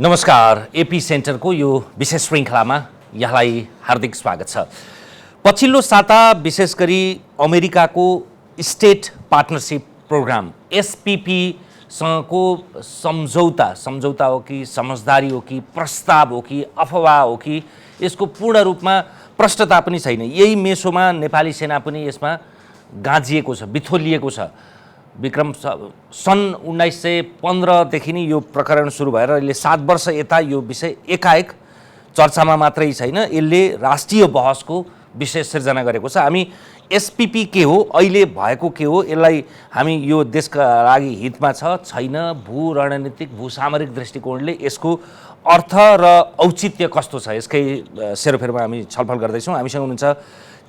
नमस्कार, एपी सेन्टरको यो विशेष श्रृङ्खलामा यहाँलाई हार्दिक स्वागत छ। पछिल्लो साता विशेष गरी अमेरिकाको स्टेट पार्टनरसिप प्रोग्राम एसपीपीसँगको सम्झौता हो कि समझदारी हो कि प्रस्ताव हो कि अफवाह हो कि यसको पूर्ण रूपमा प्रष्टता पनि छैन। यही मेसोमा नेपाली सेना पनि यसमा गाँजिएको छ, बिथोलिएको छ। विक्रम सन् 1915 देखि नै यो प्रकरण सुरु भएर अहिले 7 वर्ष यता यो विषय एकाएक चर्चामा मात्रै छैन, यसले राष्ट्रिय बहसको विषय सिर्जना गरेको छ। हामी एसपीपी के हो, अहिले भएको के हो, यसलाई हामी यो देशका लागि हितमा छ छैन, भू रणनीतिक भू सामरिक दृष्टिकोणले यसको अर्थ र औचित्य कस्तो छ, यसकै सेरोफेरोमा हामी छलफल गर्दैछौँ। हामीसँग हुनुहुन्छ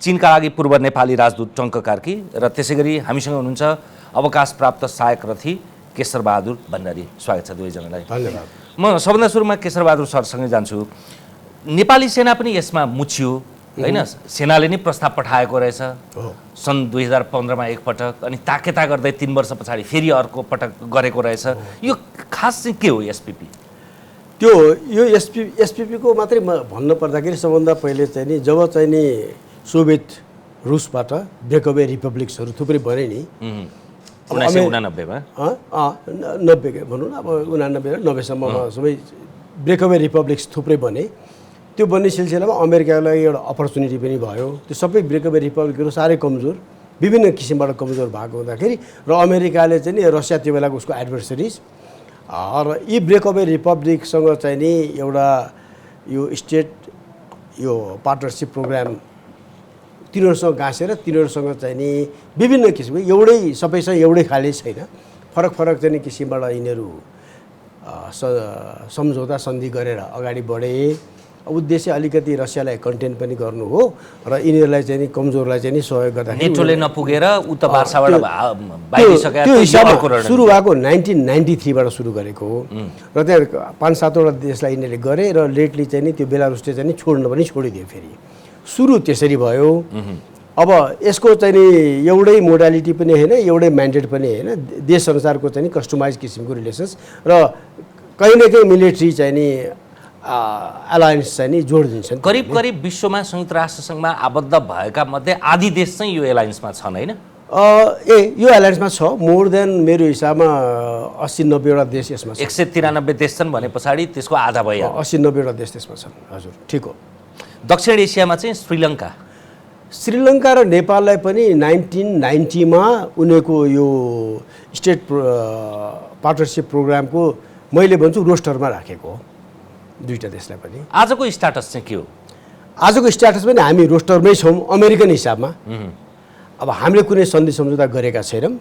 चीनका लागि पूर्व नेपाली राजदूत टङ्क कार्की र त्यसै गरी हामीसँग हुनुहुन्छ अवकाश प्राप्त सहायक रथी केशरबहादुर भण्डारी। स्वागत छ दुवैजनालाई। धन्यवाद। म सबभन्दा सुरुमा केशरबहादुर सरसँगै जान्छु। नेपाली सेना पनि यसमा मुछियो हैन, सेनाले नै प्रस्ताव पठाएको रहेछ सन् 2015मा एकपटक, अनि ताकेता गर्दै 3 वर्ष पछाडि फेरि अर्को पटक गरेको रहेछ। यो खास चाहिँ के हो एसपीपी? यो एसपीपीको मात्रै भन्नु पर्दाखेरि सबभन्दा पहिले चाहिँ नि जब चाहिँ नि सोभियत रुसबाट ब्रेकअवे रिपब्लिक्सहरू थुप्रै बने नि 1989मा 90 भनौँ न, अब 89 र 90सम्ममा सबै ब्रेकअवे रिपब्लिक्स थुप्रै बने। त्यो बन्ने सिलसिलामा अमेरिकालाई एउटा अपर्च्युनिटी पनि भयो। त्यो सबै ब्रेकअवे रिपब्लिकहरू साह्रै कमजोर, विभिन्न किसिमबाट कमजोर भएको हुँदाखेरि र अमेरिकाले चाहिँ नि रसिया त्यो बेलाको उसको एडभर्सरिज र यी ब्रेकअवे रिपब्लिकसँग चाहिँ नि एउटा यो स्टेट यो पार्टनरसिप प्रोग्राम तिनीहरूसँग गाँसेर तिनीहरूसँग चाहिँ नि विभिन्न किसिमको एउटै सबैसँग एउटै खाले छैन, फरक फरक चाहिँ किसिमबाट यिनीहरू सम्झौता सन्धि गरेर अगाडि बढे। उद्देश्य अलिकति रसियालाई कन्टेन पनि गर्नु हो र यिनीहरूलाई चाहिँ नि कमजोरलाई चाहिँ नि सहयोग गर्दा नेटोले नपुगेर उता वार्साबाट बाहिरिसकेको त्यो हिसाबमा सुरु भएको 1993बाट सुरु गरेको हो र त्यहाँ 5-7 वटा देशलाई यिनीहरूले गरे र लेटली चाहिँ नि त्यो बेलारुसले चाहिँ नि छोड्न पनि छोडिदियो। फेरि सुरु त्यसरी भयो। अब यसको चाहिँ नि एउटै मोडालिटी पनि होइन, एउटै म्यान्डेट पनि होइन, देशअनुसारको चाहिँ नि कस्टमाइज किसिमको रिलेसन्स र कहीँ न कहीँ मिलिट्री चाहिँ नि एलायन्स चाहिँ नि जोड दिन्छन्। करिब करिब विश्वमा संयुक्त राष्ट्रसङ्घमा आबद्ध भएका मध्ये आधी देश चाहिँ यो एलायन्समा छन् होइन? यो एलायन्समा छ। मोर देन मेरो हिसाबमा 80-90 वटा देश यसमा छ। 193 देश छन् भने पछाडि त्यसको आधा भयो। 80-90 वटा देश त्यसमा छन्। हजुर, ठिक हो। दक्षिण एसियामा चाहिँ श्रीलङ्का र नेपाललाई पनि 1990मा उनीहरूको यो स्टेट पार्टनरसिप प्रोग्रामको मैले भन्छु रोस्टरमा राखेको हो दुईवटा देशलाई पनि। आजको स्ट्याटस चाहिँ के हो? आजको स्ट्याटस पनि हामी रोस्टरमै छौँ अमेरिकन हिसाबमा। अब हामीले कुनै सन्धि सम्झौता गरेका छैनौँ,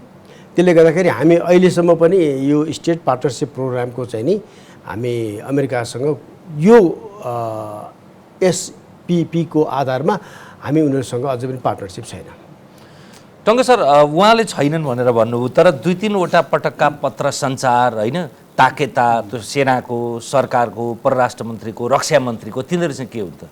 त्यसले गर्दाखेरि हामी अहिलेसम्म पनि यो स्टेट पार्टनरसिप प्रोग्रामको चाहिँ नि हामी अमेरिकासँग यो एसपीपीको आधारमा हामी उनीहरूसँग अझै पनि पार्टनरसिप छैन। टङ्क सर, उहाँले छैनन् भनेर भन्नुभयो, तर 2-3 पटकका पत्र सञ्चार होइन, ताकेता त्यो सेनाको, सरकारको, परराष्ट्र मन्त्रीको, रक्षा मन्त्रीको, तिनीहरू चाहिँ के हुन्छ?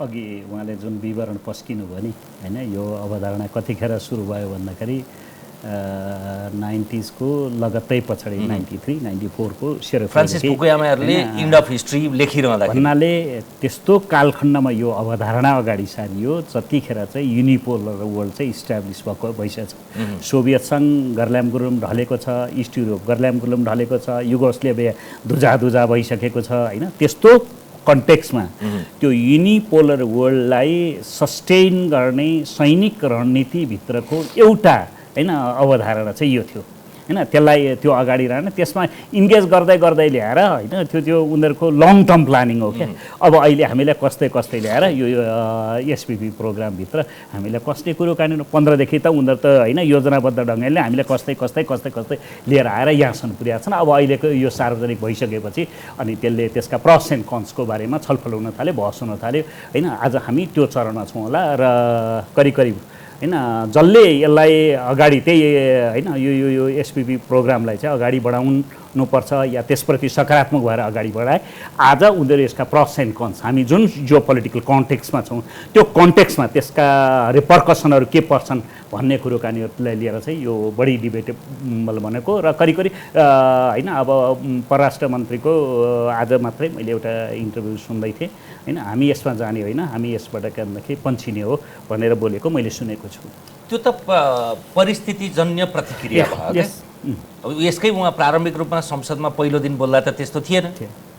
अघि उहाँले जुन विवरण पस्किनु भयो नि होइन, यो अवधारणा कतिखेर सुरु भयो भन्दाखेरि 90s को लगत्तै पछाडि 93-94 को फ्रान्सिस फुकुयामाहरूले इन्ड अफ हिस्ट्री लेखिरहँदा भन्नाले त्यस्तो कालखण्डमा यो अवधारणा अगाडि सारियो जतिखेर चाहिँ युनिपोलर वर्ल्ड चाहिँ इस्टाब्लिस भइसकेको छ। सोभियत सङ्घ गर्ल्याम ढलेको छ, इस्ट युरोप गर्ल्याम ढलेको छ, युगोस्लेभिया धुजा भइसकेको छ होइन। त्यस्तो कन्टेक्स्टमा त्यो युनिपोलर वर्ल्डलाई सस्टेन गर्ने सैनिक रणनीतिभित्रको एउटा होइन अवधारणा चाहिँ यो थियो होइन। त्यसलाई त्यो अगाडि राख्न, त्यसमा इन्गेज गर्दै ल्याएर होइन, त्यो उनीहरूको लङ टर्म प्लानिङ हो क्या। अब अहिले हामीलाई कस्तै ल्याएर यो एसपीपी प्रोग्रामभित्र हामीलाई कस्तै कुरो कानुन 15देखि त उनीहरू त होइन योजनाबद्ध ढङ्गले हामीले कस्तै लिएर आएर यहाँसम्म पुर्याएको छन्। अब अहिलेको यो सार्वजनिक भइसकेपछि अनि त्यसले त्यसका प्रस एन्ड कन्सको बारेमा छलफल हुन थाल्यो, बहस हुन थाल्यो होइन। आज हामी त्यो चरणमा छौँ होला र करिब होइन जसले यसलाई अगाडि त्यही होइन यो एसपीपी प्रोग्रामलाई चाहिँ अगाडि गर्नुपर्छ या त्यसप्रति सकारात्मक भएर अगाडि बढाए। आज उनीहरू यसका प्रस एन्ड कन्स हामी जुन जियो पोलिटिकल कन्टेक्स्टमा छौँ त्यो कन्टेक्स्टमा त्यसका रिपर्कसनहरू के पर्छन् भन्ने कुरोकानीहरूलाई लिएर चाहिँ यो बढी डिबेटेबल भनेको र करिब होइन। अब परराष्ट्र मन्त्रीको आज मात्रै मैले एउटा इन्टरभ्यू सुन्दै थिएँ होइन, हामी यसमा जाने होइन, हामी यसबाट के पन्छिने हो भनेर बोलेको मैले सुनेको छु। त्यो त परिस्थितिजन्य प्रतिक्रिया भयो। अब यसकै उहाँ प्रारम्भिक रूपमा संसदमा पहिलो दिन बोल्दा त त्यस्तो थिएन।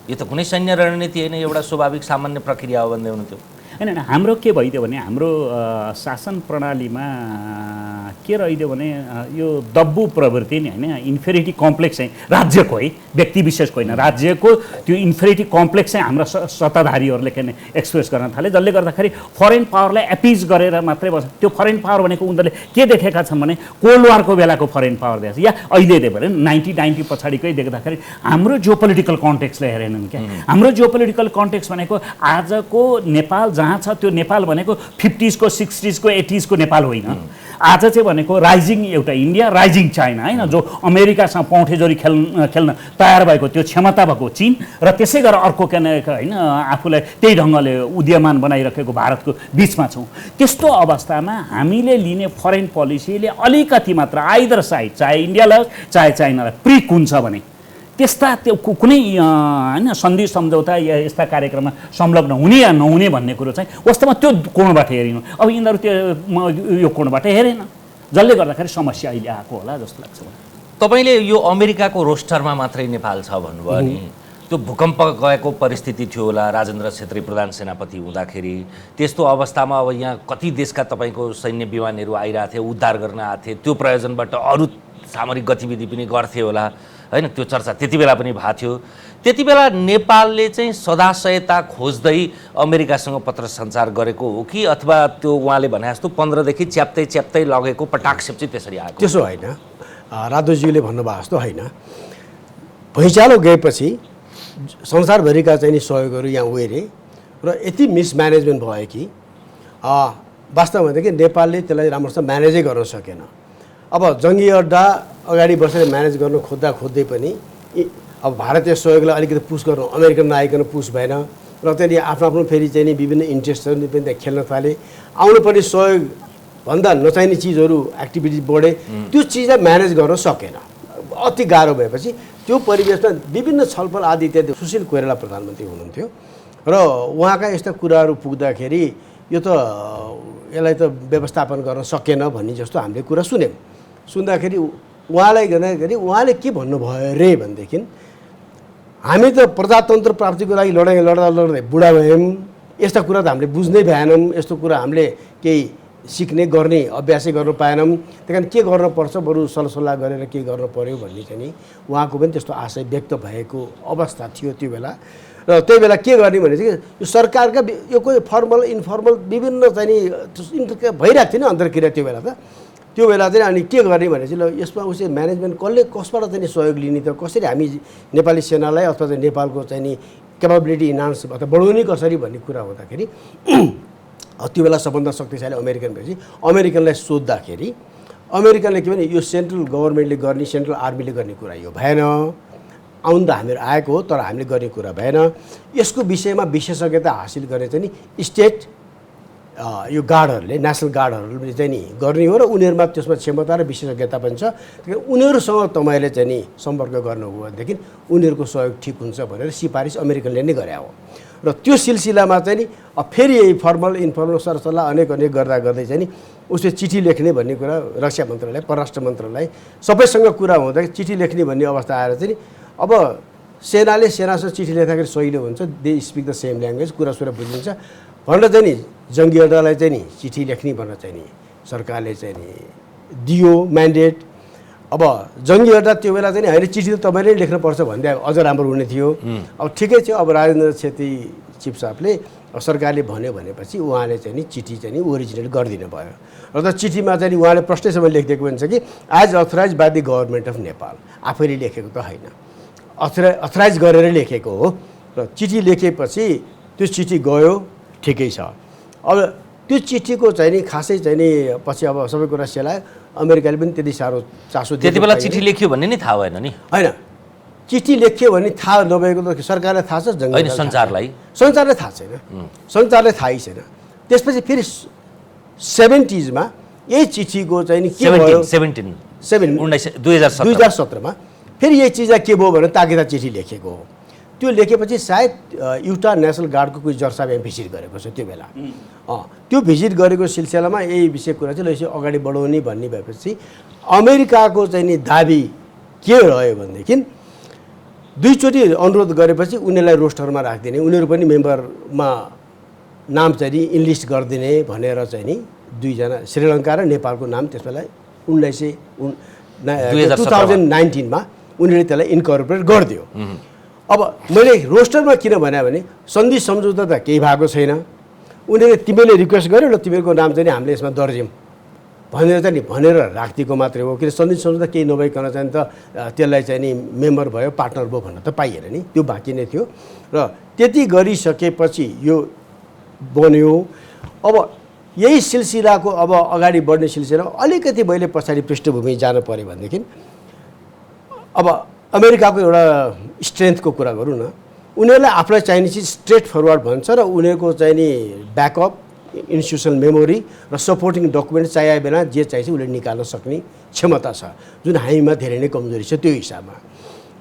यो त कुनै सैन्य रणनीति होइन, एउटा स्वाभाविक सामान्य प्रक्रिया हो भन्दै हुनुहुन्थ्यो। होइन हाम्रो के भइदियो भने हाम्रो शासन प्रणालीमा के रहिदियो भने यो दब्बु प्रवृत्ति नि होइन, इन्फेरिटी कम्प्लेक्स चाहिँ राज्यको है, व्यक्ति विशेषको होइन, राज्यको त्यो इन्फेरिटी कम्प्लेक्स चाहिँ हाम्रा सत्ताधारीहरूले के एक्सप्रेस गर्न थाले, जसले गर्दाखेरि फरेन पावरलाई एपिज गरेर मात्रै बस्छ। त्यो फरेन पावर भनेको उनीहरूले के देखेका छन् भने कोल्ड वारको बेलाको फरेन पावर देखेको छ या अहिले देख्यो भने 90 पछाडिकै देख्दाखेरि हाम्रो जियो पोलिटिकल कन्टेक्स्टलाई हेरेनन् क्या। हाम्रो जियो पोलिटिकल कन्टेक्स्ट भनेको आजको नेपाल जहाँ छ त्यो नेपाल भनेको 50s को 60s को 80s को नेपाल होइन। आज चाहिँ भनेको राइजिङ एउटा इन्डिया, राइजिङ चाइना होइन, जो अमेरिकासँग पौँठेजोरी खेल्न तयार भएको त्यो क्षमता भएको चीन र त्यसै गरेर अर्को होइन आफूलाई त्यही ढङ्गले उदीयमान बनाइरहेको भारतको बिचमा छौँ। त्यस्तो अवस्थामा हामीले लिने फरेन पोलिसीले अलिकति मात्र आइदर साइड, चाहे इन्डियालाई चाहे चाइनालाई प्रिक हुन्छ भने त्यस्ता त्यो कुनै होइन सन्धि सम्झौता या यस्ता कार्यक्रममा संलग्न हुने या नहुने भन्ने कुरो चाहिँ वास्तवमा त्यो कोणबाट हेरिनु। अब यिनीहरू त्यो यो कोणबाट हेरेन, जसले गर्दाखेरि समस्या अहिले आएको होला जस्तो लाग्छ। तपाईँले यो अमेरिकाको रोस्टरमा मात्रै नेपाल छ भन्नुभयो नि, त्यो भूकम्प गएको परिस्थिति थियो होला राजेन्द्र छेत्री प्रधान सेनापति हुँदाखेरि। त्यस्तो अवस्थामा अब यहाँ कति देशका तपाईँको सैन्य विमानहरू आइरहेको थियो, उद्धार गर्न आएको थियो, त्यो प्रयोजनबाट अरू सामरिक गतिविधि पनि गर्थे होला होइन, त्यो चर्चा त्यति बेला पनि भएको थियो। त्यति बेला नेपालले चाहिँ सदाशयता खोज्दै अमेरिकासँग पत्र सञ्चार गरेको हो कि अथवा त्यो उहाँले भने जस्तो 15 देखि च्याप्तै लगेको पटाक्षेप चाहिँ त्यसरी आएको? त्यसो होइन, राधोजीले भन्नुभएको जस्तो होइन। भुइँचालो गएपछि संसारभरिका चाहिँ नि सहयोगहरू यहाँ उहिले र यति मिसम्यानेजमेन्ट भयो कि वास्तवमा कि नेपालले त्यसलाई राम्रोसँग म्यानेजै गर्न सकेन। अब जङ्गी अड्डा अगाडि बसेर म्यानेज गर्न खोज्दै पनि अब भारतीय सहयोगलाई अलिकति पुस गर्नु अमेरिकन नआइकन पुस भएन र त्यहाँदेखि आफ्नो फेरि चाहिँ नि विभिन्न इन्ट्रेस्टहरू पनि त्यहाँ खेल्न थाले। आउनुपर्ने सहयोगभन्दा नचाहिने चिजहरू एक्टिभिटी बढे, त्यो चिजलाई म्यानेज गर्न सकेन। अति गाह्रो भएपछि त्यो परिवेशमा विभिन्न छलफल आदि इत्यादि। सुशील कोइराला प्रधानमन्त्री हुनुहुन्थ्यो र उहाँका यस्ता कुराहरू पुग्दाखेरि यो त यसलाई त व्यवस्थापन गर्न सकेन भन्ने जस्तो हामीले कुरा सुन्यौँ। सुन्दाखेरि उहाँलाई गर्दाखेरि उहाँले के भन्नुभयो रे भनेदेखि हामी त प्रजातन्त्र प्राप्तिको लागि लड्दै बुढा भयौँ, यस्ता कुरा त हामीले बुझ्नै भएनौँ, यस्तो कुरा हामीले केही सिक्ने गर्ने अभ्यासै गर्न पाएनौँ, त्यही कारण के गर्नुपर्छ बरु सल्लाह गरेर के गर्नु पर्यो भन्ने चाहिँ नि उहाँको पनि त्यस्तो आशय व्यक्त भएको अवस्था थियो त्यो बेला। र त्यही बेला के गर्ने भने चाहिँ यो सरकारका यो कोही फर्मल इन्फर्मल विभिन्न चाहिँ नि भइरहेको थियो नि अन्तर्क्रिया त्यो बेला। त्यो बेला चाहिँ अनि के गर्ने भने चाहिँ ल यसमा उसले म्यानेजमेन्ट कसबाट चाहिँ सहयोग लिने त, कसरी हामी नेपाली सेनालाई अथवा चाहिँ नेपालको चाहिँ नि क्यापेबिलिटी इन्हान्स अथवा बढाउने कसरी भन्ने कुरा हुँदाखेरि त्यो बेला सबभन्दा शक्तिशाली अमेरिकन भएपछि अमेरिकनलाई सोद्धाखेरि अमेरिकनले के भने यो सेन्ट्रल गभर्मेन्टले गर्ने, सेन्ट्रल आर्मीले गर्ने कुरा यो भएन, आउनु त हामीहरू आएको हो तर हामीले गर्ने कुरा भएन। यसको विषयमा विशेषज्ञता हासिल गर्ने चाहिँ नि स्टेट यो गार्डहरूले, नेसनल गार्डहरूले चाहिँ नि गर्ने हो र उनीहरूमा त्यसमा क्षमता र विशेषज्ञता पनि छ। त्यही उनीहरूसँग तपाईँले चाहिँ नि सम्पर्क गर्नुभयो भनेदेखि उनीहरूको सहयोग ठिक हुन्छ भनेर सिफारिस अमेरिकनले नै गरे हो। र त्यो सिलसिलामा चाहिँ नि फेरि यही फर्मल इन्फर्मल सरसल्लाह अनेक गर्दै चाहिँ नि उसले चिठी लेख्ने भन्ने कुरा रक्षा मन्त्रालय, परराष्ट्र मन्त्रालय सबैसँग कुरा हुँदाखेरि चिठी लेख्ने भन्ने अवस्था आएर चाहिँ नि अब सेनासँग चिठी लेख्दाखेरि सहिलो हुन्छ, they speak the same language, कुरा बुझिन्छ भनेर चाहिँ नि जङ्गी अड्डालाई चाहिँ नि चिठी लेख्ने भनेर चाहिँ नि सरकारले चाहिँ नि दियो म्यान्डेट। अब जङ्गी अड्डा त्यो बेला चाहिँ होइन चिठी त तपाईँले लेख्नुपर्छ भन्दै अझ राम्रो हुने थियो। अब ठिकै थियो, अब राजेन्द्र छेत्री चिफ साहबले सरकारले भन्यो भनेपछि उहाँले चाहिँ नि चिठी चाहिँ नि ओरिजिनल गरिदिनु भयो। र त चिठीमा चाहिँ नि उहाँले प्रश्नैसम्म लेखिदिएको हुन्छ कि as authorised by the government of Nepal, आफैले लेखेको त होइन, अथराइज गरेर लेखेको हो। र चिठी लेखेपछि त्यो चिठी गयो, ठिकै छ। अब त्यो चिठीको चाहिँ नि खासै चाहिँ नि पछि अब सबै कुरा सेलायो, अमेरिकाले पनि त्यति साह्रो चासो त्यति बेला चिठी लेख्यो भन्ने नि थाहा भएन नि। होइन चिठी लेख्यो भने थाहा नभएको त सरकारलाई थाहा छ, होइन सञ्चारलाई थाहा छैन, सञ्चारलाई थाहै छैन। त्यसपछि फेरि 70s यही चिठीको चाहिँ नि के भयो 2017 मा फेरि यही चिजलाई के भयो भने ताकेता चिठी लेखेको हो। त्यो लेखेपछि सायद युटा नेसनल गार्डको कोही जर्साब यहाँ भिजिट गरेको छ त्यो बेला। त्यो भिजिट गरेको सिलसिलामा यही विषय कुरा चाहिँ यसो अगाडि बढाउने भन्ने भएपछि अमेरिकाको चाहिँ नि दाबी के रह्यो भनेदेखि दुईचोटि अनुरोध गरेपछि उनीहरूलाई रोस्टरमा राखिदिने, उनीहरू पनि मेम्बरमा नाम चाहिँ नि इन्लिस्ट गरिदिने भनेर चाहिँ नि दुईजना श्रीलङ्का र नेपालको नाम त्यसबेला 2019 मा उनीहरूले त्यसलाई इन्कर्पोरेट गरिदियो। अब मैले रोस्टरमा किन भने सन्धि सम्झौता त केही भएको छैन, उनीहरूले तिमीले रिक्वेस्ट गर्यो र तिमीहरूको नाम चाहिँ हामीले यसमा दर्ज्यौँ भनेर राखिदिएको मात्रै हो। किन सन्धि सम्झौता केही नभइकन चाहिँ त त्यसलाई चाहिँ नि मेम्बर भयो पार्टनर भयो भन्न त पाइएन नि, त्यो बाँकी नै थियो। र त्यति गरिसकेपछि यो बन्यो। अब यही सिलसिलाको अब अगाडि बढ्ने सिलसिला अलिकति मैले पछाडि पृष्ठभूमि जानु पऱ्यो भनेदेखि अब अमेरिकाको एउटा स्ट्रेन्थको कुरा गरौँ न, उनीहरूलाई आफूलाई चाहिने चिज स्ट्रेट फरवर्ड भन्छ र उनीहरूको चाहिँ नि ब्याकअप इन्स्टिट्युसनल मेमोरी र सपोर्टिङ डकुमेन्ट चाहिए बेला जे चाहिन्छ उसले निकाल्न सक्ने क्षमता छ, जुन हामीमा धेरै नै कमजोरी छ। त्यो हिसाबमा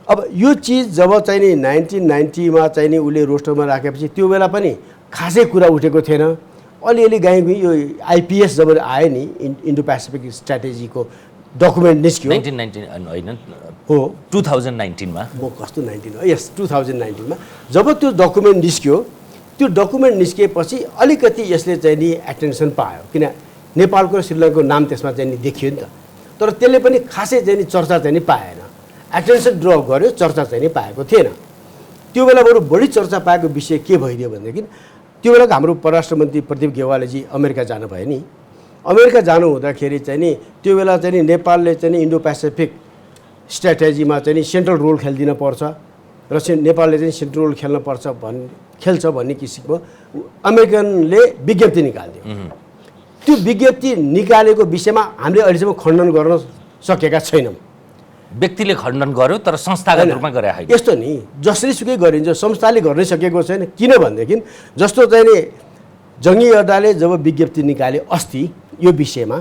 अब यो चिज जब चाहिँ नि 1990 मा चाहिँ नि उसले रोस्टरमा राखेपछि त्यो बेला पनि खासै कुरा उठेको थिएन। अलिअलि गाई यो आइपिएस जब आयो नि इन्डो पेसिफिक स्ट्राटेजीको डकुमेन्ट निस्क्यो 1919 होइन हो 2019 मा कस्तो 19 हो यस 2019 मा जब त्यो डकुमेन्ट निस्क्यो, त्यो डकुमेन्ट निस्किएपछि अलिकति यसले चाहिँ नि एटेन्सन पायो, किन नेपालको र श्रीलङ्काको नाम त्यसमा चाहिँ नि देखियो नि त। तर त्यसले पनि खासै चाहिँ नि चर्चा चाहिँ नि पाएन, एटेन्सन ड्र गर्यो, चर्चा चाहिँ नि पाएको थिएन। त्यो बेला बरु बढी चर्चा पाएको विषय के भइदियो भनेदेखि त्यो बेलाको हाम्रो परराष्ट्र मन्त्री प्रदीप गेवालीजी अमेरिका जानुभयो नि। अमेरिका जानु हुँदाखेरि चाहिँ नि त्यो बेला चाहिँ नि नेपालले चाहिँ नि इन्डो पेसिफिक स्ट्राटेजीमा चाहिँ नि सेन्ट्रल रोल खेलिदिन पर्छ र नेपालले चाहिँ सेन्ट्रल रोल खेल्छ भन्ने किसिमको अमेरिकनले विज्ञप्ति निकालिदियो। त्यो विज्ञप्ति निकालेको विषयमा हामीले अहिलेसम्म खण्डन गर्न सकेका छैनौँ। व्यक्तिले खण्डन गर्यो तर संस्थागत रूपमा गरे होइन। यस्तो नि जसरी सुकै गरिन्छ, संस्थाले गर्नै सकेको छैन। किन भनेदेखि जस्तो चाहिँ नि जङ्गी अड्डाले जब विज्ञप्ति निकाले अस्ति यो विषयमा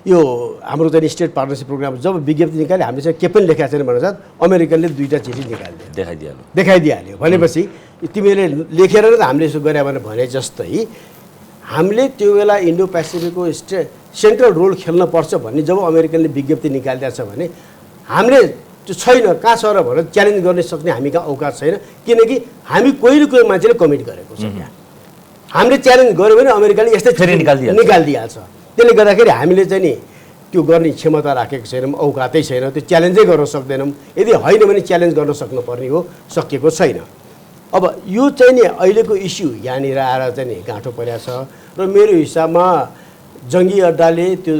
यो हाम्रो चाहिँ स्टेट पार्टनरसिप प्रोग्राम जब विज्ञप्ति निकाले हामीले चाहिँ के पनि लेखाएको छैन भनेर अमेरिकनले दुईवटा चिठी निकालिदियो, देखाइदिइहाल्यो। भनेपछि तिमीले लेखेर त हामीले यसो गरे भने जस्तै हामीले त्यो बेला इन्डो पेसिफिकको सेन्ट्रल रोल खेल्न पर्छ भन्ने जब अमेरिकनले विज्ञप्ति निकालिदिएको छ भने हामीले त्यो छैन कहाँ छ र भनेर च्यालेन्ज गर्न सक्ने हामी कहाँ औकात छैन, किनकि हामी कोही न कोही मान्छेले कमिट गरेको छ त्यहाँ। हामीले च्यालेन्ज गऱ्यो भने अमेरिकाले यस्तै निकालिदिइहाल्छ। त्यसले गर्दाखेरि हामीले चाहिँ नि त्यो गर्ने क्षमता राखेको छैनौँ, औकातै छैन, त्यो च्यालेन्जै गर्न सक्दैनौँ। यदि होइन भने च्यालेन्ज गर्न सक्नुपर्ने हो, सकिएको छैन। अब यो चाहिँ नि अहिलेको इस्यु यहाँनिर आएर चाहिँ नि गाँठो परेको छ र मेरो हिसाबमा जङ्गी अड्डाले त्यो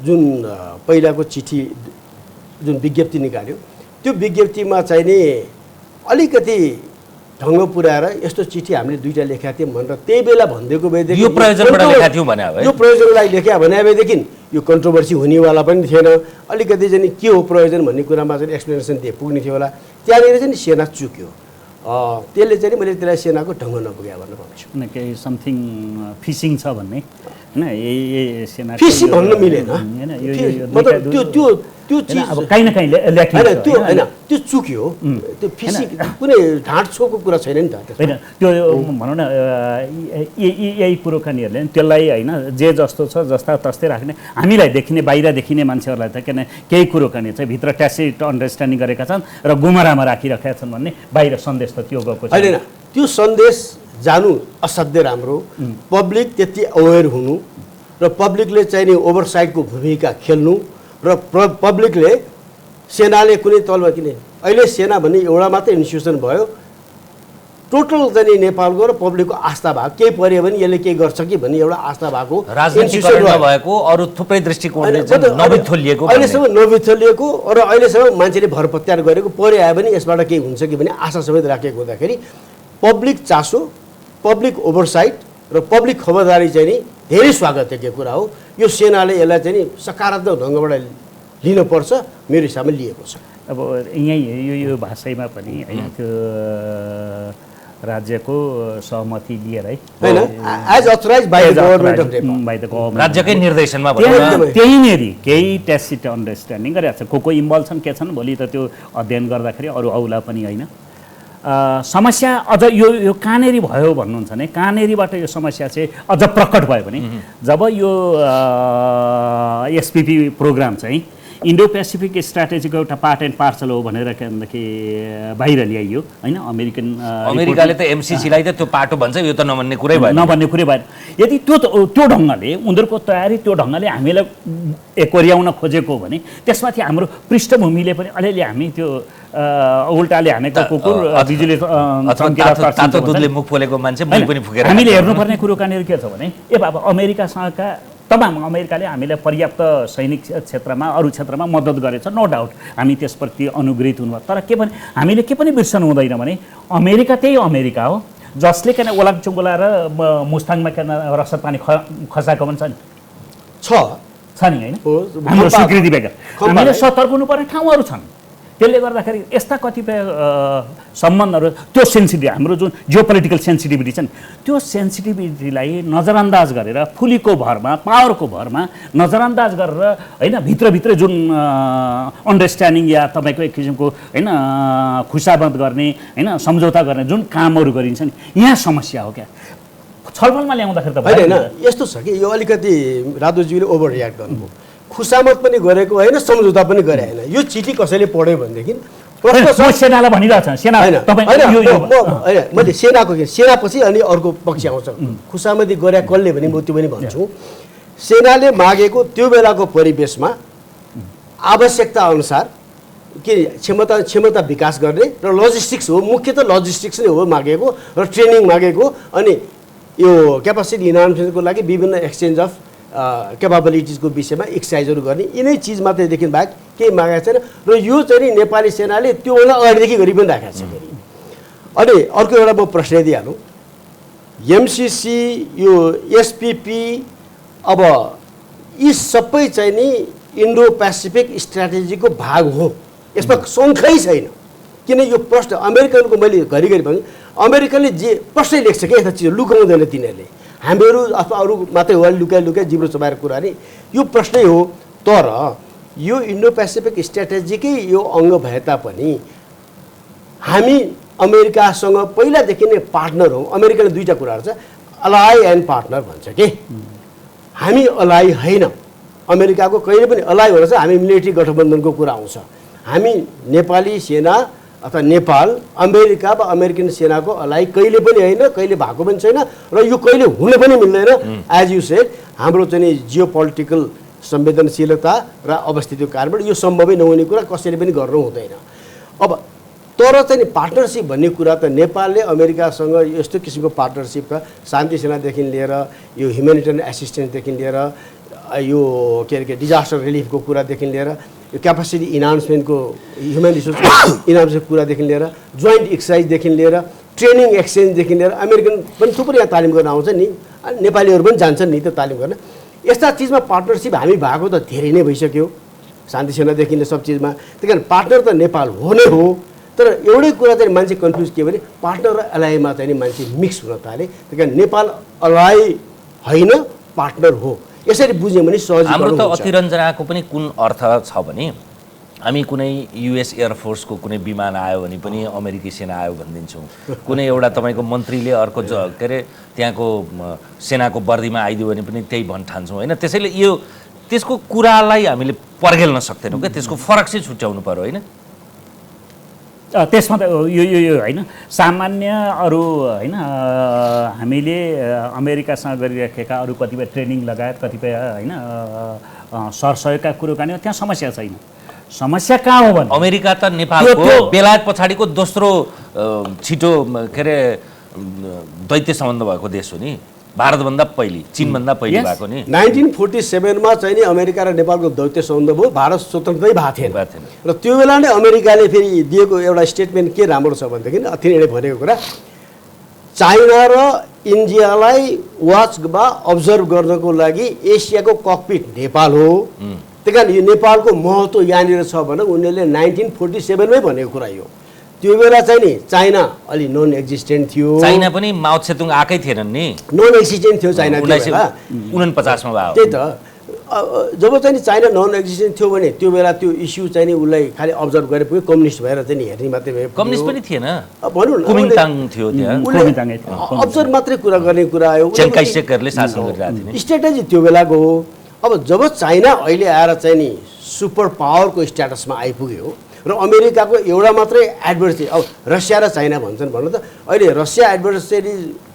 जुन पहिलाको चिठी जुन विज्ञप्ति निकाल्यो त्यो विज्ञप्तिमा चाहिँ नि अलिकति ढङ्ग पुऱ्याएर यस्तो चिठी हामीले दुईवटा लेखेका थियौँ भनेर त्यही बेला भनिदिएको भएदेखि यो प्रयोजनबाट लेखेका थियौँ भने यो प्रयोजनलाई लेख्या भने भएदेखि यो कन्ट्रोभर्सी हुनेवाला पनि थिएन। अलिकति चाहिँ के हो प्रयोजन भन्ने कुरामा चाहिँ एक्सप्लेनेसन दिए पुग्ने थियो होला। त्यहाँनिर चाहिँ सेना चुक्यो, त्यसले चाहिँ मैले त्यसलाई सेनाको ढङ्ग नपुग्या भनेर भन्छु। केही समथिङ फिसिङ छ भन्ने होइन, यही सेना फिसिङ भन्न मिलेन मतलब त्यो चिज अब काहीँ न काहीँ होइन त्यो होइन त्यो चुक्यो, त्यो फिसिङ कुनै ढाँट छोको कुरा छैन नि त। होइन त्यो भनौँ न यही कुरोकानीहरूले त्यसलाई होइन जे जस्तो छ जस्ता तस्तै राख्ने, हामीलाई देखिने बाहिर देखिने मान्छेहरूलाई त किन केही कुरोकानी चाहिँ भित्र ट्यासिट अन्डरस्ट्यान्डिङ गरेका छन् र गुमरामा राखिरहेका छन् भन्ने बाहिर सन्देश त त्यो गएको छ। होइन त्यो सन्देश जानु असाध्यै राम्रो, पब्लिक त्यति अवेर हुनु र पब्लिकले चाहिँ नि ओभरसाइटको भूमिका खेल्नु र पब्लिकले सेनाले कुनै तलमा किने अहिले सेना भन्ने एउटा मात्रै इन्स्टिट्युसन भयो, टोटल चाहिँ नेपालको र पब्लिकको आस्था भएको केही पर्यो भने यसले केही गर्छ कि भन्ने एउटा आस्था भएको राजनीतिकरण नभएको अरू थुप्रै दृष्टिकोणले नबिथोलिएको अहिलेसम्म नबिथोलिएको र अहिलेसम्म मान्छेले भरपत्यार गरेको परे आयो भने यसबाट केही हुन्छ कि भन्ने आशा समेत राखेको हुँदाखेरि पब्लिक चासो, पब्लिक ओभरसाइट र पब्लिक खबरदारी चाहिँ नि धेरै स्वागतयोग्य कुरा हो। यो सेनाले यसलाई चाहिँ नि सकारात्मक ढङ्गबाट लिनुपर्छ, मेरो हिसाबमा लिएको छ। अब यहीँ यो भाषामा पनि होइन त्यो राज्यको सहमति लिएर है हैन as authorised by the government of Nepal by the government राज्यकै निर्देशनमा भनौँ न। त्यहीँनेरि केही ट्यासिट अन्डरस्ट्यान्डिङ गरिरहेको छ को इन्भल्भ छन् के छन् भोलि त त्यो अध्ययन गर्दाखेरि अरू औला पनि होइन। समस्या अझ यो कहाँनेरि भयो भन्नुहुन्छ भने कहाँनेरिबाट यो समस्या चाहिँ अझ प्रकट भयो भने जब यो एसपिपी प्रोग्राम चाहिँ इन्डो पेसिफिक स्ट्राटेजीको एउटा पार्ट एन्ड पार्सल हो भनेर के बाहिर ल्याइयो होइन अमेरिकाले त एमसिसीलाई त त्यो पाटो भन्छ, यो त नभन्ने कुरै भएन। नभन्ने कुरै भएन। यदि त्यो ढङ्गले उनीहरूको तयारी त्यो ढङ्गले हामीलाई कोर्याउन खोजेको भने त्यसमाथि हाम्रो पृष्ठभूमिले पनि अलिअलि हामी त्यो उल्टाले हानेको कुकुर बिजुली तातो दुधले मुख पोलेको मान्छे मैले पनि फुकेर हामीले हेर्नुपर्ने कुरो कहाँनिर के छ भने बाबा अमेरिकासँगका तमाम अमेरिकाले हामीलाई पर्याप्त सैनिक क्षेत्रमा अरू क्षेत्रमा मद्दत गरेछ, नो डाउट हामी त्यसप्रति अनुग्रहित हुनुभयो। तर के भने हामीले के पनि बिर्सनु हुँदैन भने अमेरिका त्यही अमेरिका हो जसले किन ओलाङचुङ्गोला र मुस्ताङमा किन रसद पानी खसाएको पनि छ नि होइन हाम्रो स्वीकृति बेगर हामीले सतर्क हुनुपर्ने ठाउँहरू छन्। त्यसले गर्दाखेरि यस्ता कतिपय सम्बन्धहरू त्यो सेन्सिटिभ हाम्रो जुन जियो पोलिटिकल सेन्सिटिभिटी छ नि त्यो सेन्सिटिभिटीलाई नजरअन्दाज गरेर फुलीको भरमा पावरको भरमा नजरअन्दाज गरेर होइन भित्रभित्र जुन अन्डरस्ट्यान्डिङ या तपाईँको एक किसिमको होइन खुसामद गर्ने होइन सम्झौता गर्ने जुन कामहरू गरिन्छ नि यहाँ समस्या हो क्या। छलफलमा ल्याउँदाखेरि त होइन यस्तो छ कि यो अलिकति राजुजीले ओभर रियाक्ट गर्नुभयो। खुसामत पनि गरेको होइन सम्झौता पनि गरे होइन। यो चिठी कसैले पढ्यो भनेदेखि प्रश्न सेनालाई भनिरहेछ सेना होइन मैले सेनापछि अनि अर्को पक्ष आउँछ। खुसामती गरे कसले भने म त्यो पनि भन्छु। सेनाले मागेको त्यो बेलाको परिवेशमा आवश्यकता अनुसार के क्षमता विकास गर्ने र लजिस्टिक्स हो, मुख्यतः लजिस्टिक्स नै हो मागेको र ट्रेनिङ मागेको अनि यो क्यापासिटी इन्हान्समेन्टको लागि विभिन्न एक्सचेन्ज अफ क्यापाबिलिटिजको विषयमा एक्सर्साइजहरू गर्ने यिनै चिज मात्रैदेखि बाहेक केही मागेको छैन र यो चाहिँ नेपाली सेनाले त्योभन्दा अगाडिदेखि गरी पनि राखेको छ। अनि अर्को एउटा म प्रश्न दिइहालौँ, एमसिसी यो एसपिपी अब यी सबै चाहिँ नि इन्डो पेसिफिक स्ट्राटेजीको भाग हो, यसमा शङ्कै छैन। किन यो प्रश्न अमेरिकनको मैले घरिघरि भने अमेरिकनले जे प्रश्न लेख्छ क्या यस्ता चिज लुकाउँदैन तिनीहरूले, हामीहरू अथवा अरू मात्रै हो लुकाइ जिब्रो चबाएर कुरा नि यो प्रश्नै हो। तर यो इन्डो पेसिफिक स्ट्राटेजीकै यो अङ्ग भए तापनि हामी अमेरिकासँग पहिलादेखि नै पार्टनर हौँ। अमेरिकाले दुईवटा कुराहरू छ, अलाइ एन्ड पार्टनर भन्छ कि हामी अलाइ होइन। अमेरिकाको कहिले पनि अलाइ भनेर हामी मिलिट्री गठबन्धनको कुरा आउँछ। हामी नेपाली सेना अथवा नेपाल अमेरिका वा अमेरिकन सेनाको अलाइ कहिले पनि होइन, कहिले भएको पनि छैन र यो कहिले हुन पनि मिल्दैन। एज यु सेड हाम्रो चाहिँ जियो पोलिटिकल संवेदनशीलता र अवस्थितिको कारणबाट यो सम्भवै नहुने कुरा कसैले पनि गर्नु हुँदैन। अब तर चाहिँ पार्टनरसिप भन्ने कुरा त नेपालले अमेरिकासँग यस्तो किसिमको पार्टनरसिप छ, शान्ति सेनादेखि लिएर यो ह्युमेनिटेरियन एसिस्टेन्सदेखि लिएर यो के अरे डिजास्टर रिलिफको कुरादेखि लिएर यो क्यापासिटी इन्हान्समेन्टको ह्युमन रिसोर्स इन्हान्समेन्टको कुरादेखि लिएर जोइन्ट एक्सर्साइजदेखि लिएर ट्रेनिङ एक्सचेन्जदेखि लिएर अमेरिकन पनि थुप्रै यहाँ तालिम गर्न आउँछ नि, नेपालीहरू पनि जान्छन् नि त तालिम गर्न। यस्ता चिजमा पार्टनरसिप हामी भएको त धेरै नै भइसक्यो, शान्ति सेनादेखि लिएर सब चिजमा। त्यही कारण पार्टनर त नेपाल हो नै हो। तर एउटै कुरा चाहिँ मान्छे कन्फ्युज के भने पार्टनर र एलाइमा चाहिँ मान्छे मिक्स हुन थाले। त्यही कारण नेपाल अलाइ होइन पार्टनर हो, यसरी बुझ्यो भने सहज। हाम्रो त अतिरञ्जनाको पनि कुन अर्थ छ भने हामी कुनै युएस एयरफोर्सको कुनै विमान आयो भने पनि अमेरिकी सेना आयो भनिदिन्छौँ, कुनै एउटा तपाईँको मन्त्रीले अर्को के अरे त्यहाँको सेनाको वर्दीमा आइदियो भने पनि त्यही ठान्छौँ होइन। त्यसैले यो त्यसको कुरालाई हामीले पर्खेल्न सक्दैनौँ क्या, त्यसको फरक चाहिँ छुट्याउनु पर्यो होइन। त्यसमा त यो होइन सामान्य अरू होइन हामीले अमेरिकासँग गरिराखेका अरू कतिपय ट्रेनिङ लगायत कतिपय होइन सरसहयोगका कुरो गर्ने त्यहाँ समस्या छैन। समस्या कहाँ हो भने अमेरिका त नेपालको बेलायत पछाडिको दोस्रो छिटो के अरे दैत्य सम्बन्ध भएको देश हो नि, भारतभन्दा पहिली चीनभन्दा पहिली भएको नि। 1947 चाहिँ नि अमेरिका र नेपालको दैत्य सम्बन्ध भयो, भारत स्वतन्त्रै भएको थिएन र त्यो बेला नै अमेरिकाले फेरि दिएको एउटा स्टेटमेन्ट के राम्रो छ भनेदेखि तिनीहरूले भनेको कुरा चाइना र इन्डियालाई वाच वा अब्जर्भ गर्नको लागि एसियाको ककपिट नेपाल हो त्यही कारण यो नेपालको महत्त्व यहाँनिर छ भने उनीहरूले 1947मै भनेको कुरा यो त्यो बेला चाहिँ नि चाइना अलि नन एक्जिस्टेन्ट थियो चाइना पनि माओ त्से-तुङ आएकै थिएनन् नि नन एक्जिस्टेन्ट थियो चाइना 1949 मा भयो त्यही त जब चाहिँ नि चाइना नन एक्जिस्टेन्ट थियो भने त्यो बेला त्यो इस्यु चाहिँ नि उसलाई खालि अब्जर्भ गरेर पुग्यो कम्युनिस्ट भएर चाहिँ नि हेर्ने मात्रै भयो कम्युनिस्ट पनि थिएन भनौँ न कुमिन्ताङ थियो त्यहाँ अब्जर्भ मात्रै कुरा गर्ने कुरा आयो चेन काइसेकहरूले शासन गरिरहेको थिए स्ट्राटेजी त्यो बेलाको हो अब जब चाइना अहिले आएर चाहिँ नि सुपर पावरको स्ट्याटसमा आइपुग्यो र अमेरिकाको एउटा मात्रै एडभर्सरी अब रसिया र चाइना भन्छन् भन्नु त अहिले रसिया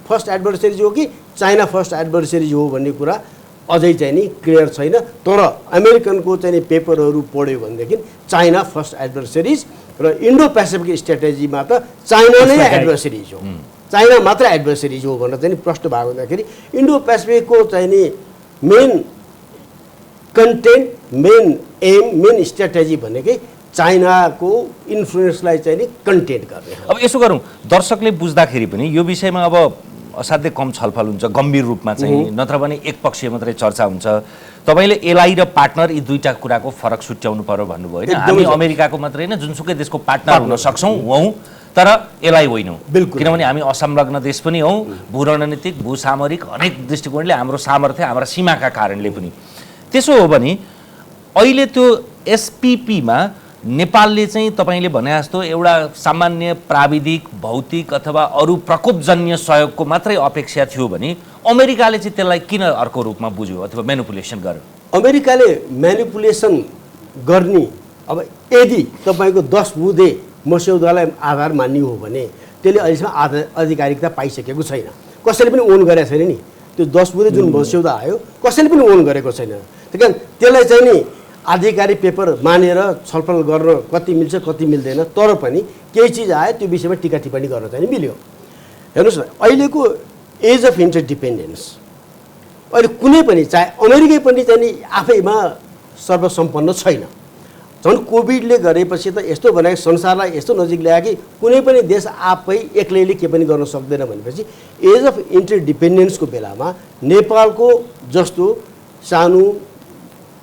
फर्स्ट एडभर्सरिज हो कि चाइना फर्स्ट एडभर्सरिज हो भन्ने कुरा अझै चाहिँ नि क्लियर छैन तर अमेरिकनको चाहिँ नि पेपरहरू पढ्यो भनेदेखि चाइना फर्स्ट एडभर्सरिज र इन्डो पेसिफिक स्ट्राटेजीमा त चाइना नै एडभर्सरिज हो चाइना मात्र एडभर्सरिज हो भनेर चाहिँ नि प्रश्न भएको हुँदाखेरि इन्डो पेसिफिकको चाहिँ नि main content main am main strategy भनेकै चाइनाको इन्फ्लुएन्सलाई चाहिँ नि कन्टेन्ट गर्ने अब यसो गरौँ दर्शकले बुझ्दाखेरि पनि यो विषयमा अब असाध्यै कम छलफल हुन्छ गम्भीर रूपमा चाहिँ नत्र भने एकपक्षीय मात्रै चर्चा हुन्छ तपाईँले एलआई र पार्टनर यी दुईटा कुराको फरक छुट्याउनु पर्यो भन्नुभयो होइन हामी अमेरिकाको मात्रै होइन जुनसुकै देशको पार्टनर हुन सक्छौँ हौँ तर एलआई होइनौँ किनभने हामी असंलग्न देश पनि हौँ भू रणनीतिक भूसामरिक अनेक दृष्टिकोणले हाम्रो सामर्थ्य हाम्रा सीमाका कारणले पनि त्यसो हो भने अहिले त्यो एसपिपीमा नेपालले चाहिँ तपाईँले भने जस्तो एउटा सामान्य प्राविधिक भौतिक अथवा अरू प्रकोपजन्य सहयोगको मात्रै अपेक्षा थियो भने अमेरिकाले चाहिँ त्यसलाई किन अर्को रूपमा बुझ्यो अथवा म्यानिपुलेसन गर्यो अमेरिकाले म्यानिपुलेसन गर्ने अब यदि तपाईँको 10 बुँदे मस्यौदालाई आधार मान्ने हो भने त्यसले अहिलेसम्म आधिकारिकता पाइसकेको छैन कसैले पनि ओन गरेको छैन नि त्यो 10 बुँदे जुन मस्यौदा आयो कसैले पनि ओन गरेको छैन त्यही कारण त्यसलाई चाहिँ नि आधिकारिक पेपर मानेर छलफल गर्न कति मिल्छ कति मिल्दैन तर पनि केही चिज आयो त्यो विषयमा टिका टिप्पणी गर्न चाहिँ मिल्यो हेर्नुहोस् न अहिलेको एज अफ इन्टरडिपेन्डेन्स अहिले कुनै पनि चाहे अमेरिकै पनि चाहिँ नि आफैमा सर्वसम्पन्न छैन झन् कोभिडले गरेपछि त यस्तो बनायो संसारलाई यस्तो नजिक ल्यायो कि कुनै पनि देश आफै एक्लैले के पनि गर्न सक्दैन भनेपछि एज अफ इन्टरडिपेन्डेन्सको बेलामा नेपालको जस्तो सानो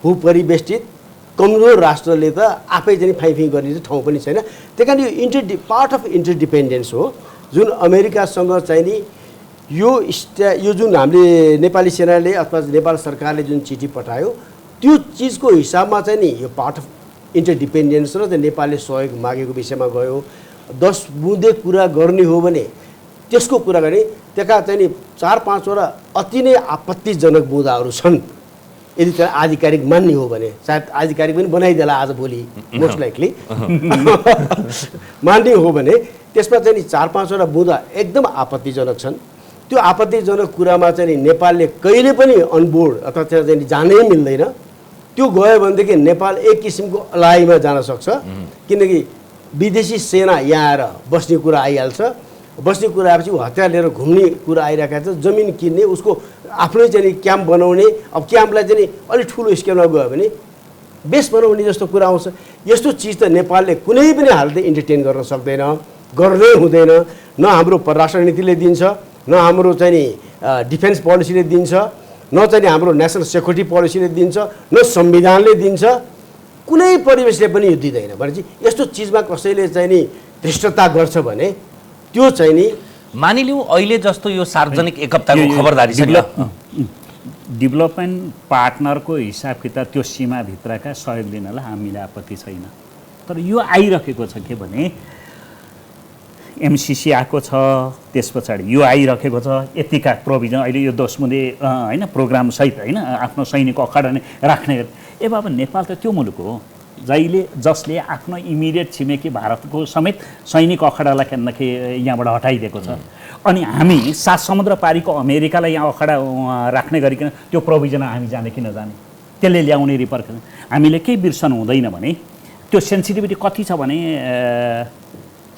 भूपरिवेष्टित कमजोर राष्ट्रले त आफै चाहिँ फाइफी गर्ने ठाउँ पनि छैन त्यही कारण यो पार्ट अफ इन्टरडिपेन्डेन्स हो जुन अमेरिकासँग चाहिँ नि यो जुन हामीले नेपाली सेनाले अथवा नेपाल सरकारले जुन चिठी पठायो त्यो चिजको हिसाबमा चाहिँ नि यो पार्ट अफ इन्टरडिपेन्डेन्स र नेपालले सहयोग मागेको विषयमा गयो 10 बुँदे कुरा गर्ने हो भने त्यसको कुरा गर्ने त्यहाँ चाहिँ नि 4-5 वटा अति नै आपत्तिजनक बुँदाहरू छन् यदि त्यसलाई आधिकारिक मान्ने हो भने सायद आधिकारिक पनि बनाइदेला आज भोलि मोस्ट लाइकली मान्ने हो भने त्यसमा चाहिँ नि 4-5 वटा बुँदा एकदम आपत्तिजनक छन् त्यो आपत्तिजनक कुरामा चाहिँ नि नेपालले कहिले पनि अनबोर्ड अथवा त्यहाँ चाहिँ जानै मिल्दैन त्यो गयो भनेदेखि नेपाल एक किसिमको अलाइमा जान सक्छ किनकि विदेशी सेना यहाँ आएर बस्ने कुरा आइहाल्छ बस्ने कुरा आएपछि ऊ हतियार लिएर घुम्ने कुरा आइरहेको छ जमिन किन्ने उसको आफ्नै चाहिँ क्याम्प बनाउने अब क्याम्पलाई चाहिँ अलिक ठुलो स्केलमा गयो भने बेस बनाउने जस्तो कुरा आउँछ यस्तो चिज त नेपालले कुनै पनि हालतले इन्टरटेन गर्न सक्दैन गर्नै हुँदैन न हाम्रो परराष्ट्र नीतिले दिन्छ न हाम्रो चाहिँ नि डिफेन्स पोलिसीले दिन्छ न चाहिँ हाम्रो नेसनल सेक्युरिटी पोलिसीले दिन्छ न संविधानले दिन्छ कुनै परिवेशले पनि यो दिँदैन भनेपछि यस्तो चिजमा कसैले चाहिँ नि धृष्टता गर्छ भने त्यो चाहिँ नि मानिलिउँ अहिले जस्तो यो सार्वजनिक एक हप्ताको खबरदारी छ डेभलपमेन्ट पार्टनरको हिसाब किताब त्यो सीमाभित्रका सहयोग दिनलाई हामीलाई आपत्ति छैन तर यो आइरहेको छ के भने एमसिसी आएको छ त्यस पछाडि यो आइरहेको छ यतिका प्रोभिजन अहिले यो 10 बुँदे होइन प्रोग्राम सहित होइन आफ्नो सैनिक अखाडा नै राख्ने ए बाबा नेपाल त त्यो मुलुक हो जसले आफ्नो इमिडिएट छिमेकी भारतको समेत सैनिक अखाडालाई के यहाँबाट हटाइदिएको छ अनि हामी 7 समुद्र पारीको अमेरिकालाई यहाँ अखाडा राख्ने गरिकन त्यो प्रोभिजन हामी जाने कि नजाने त्यसले ल्याउने रिपर्क हामीले केही बिर्सनु हुँदैन भने त्यो सेन्सिटिभिटी कति छ भने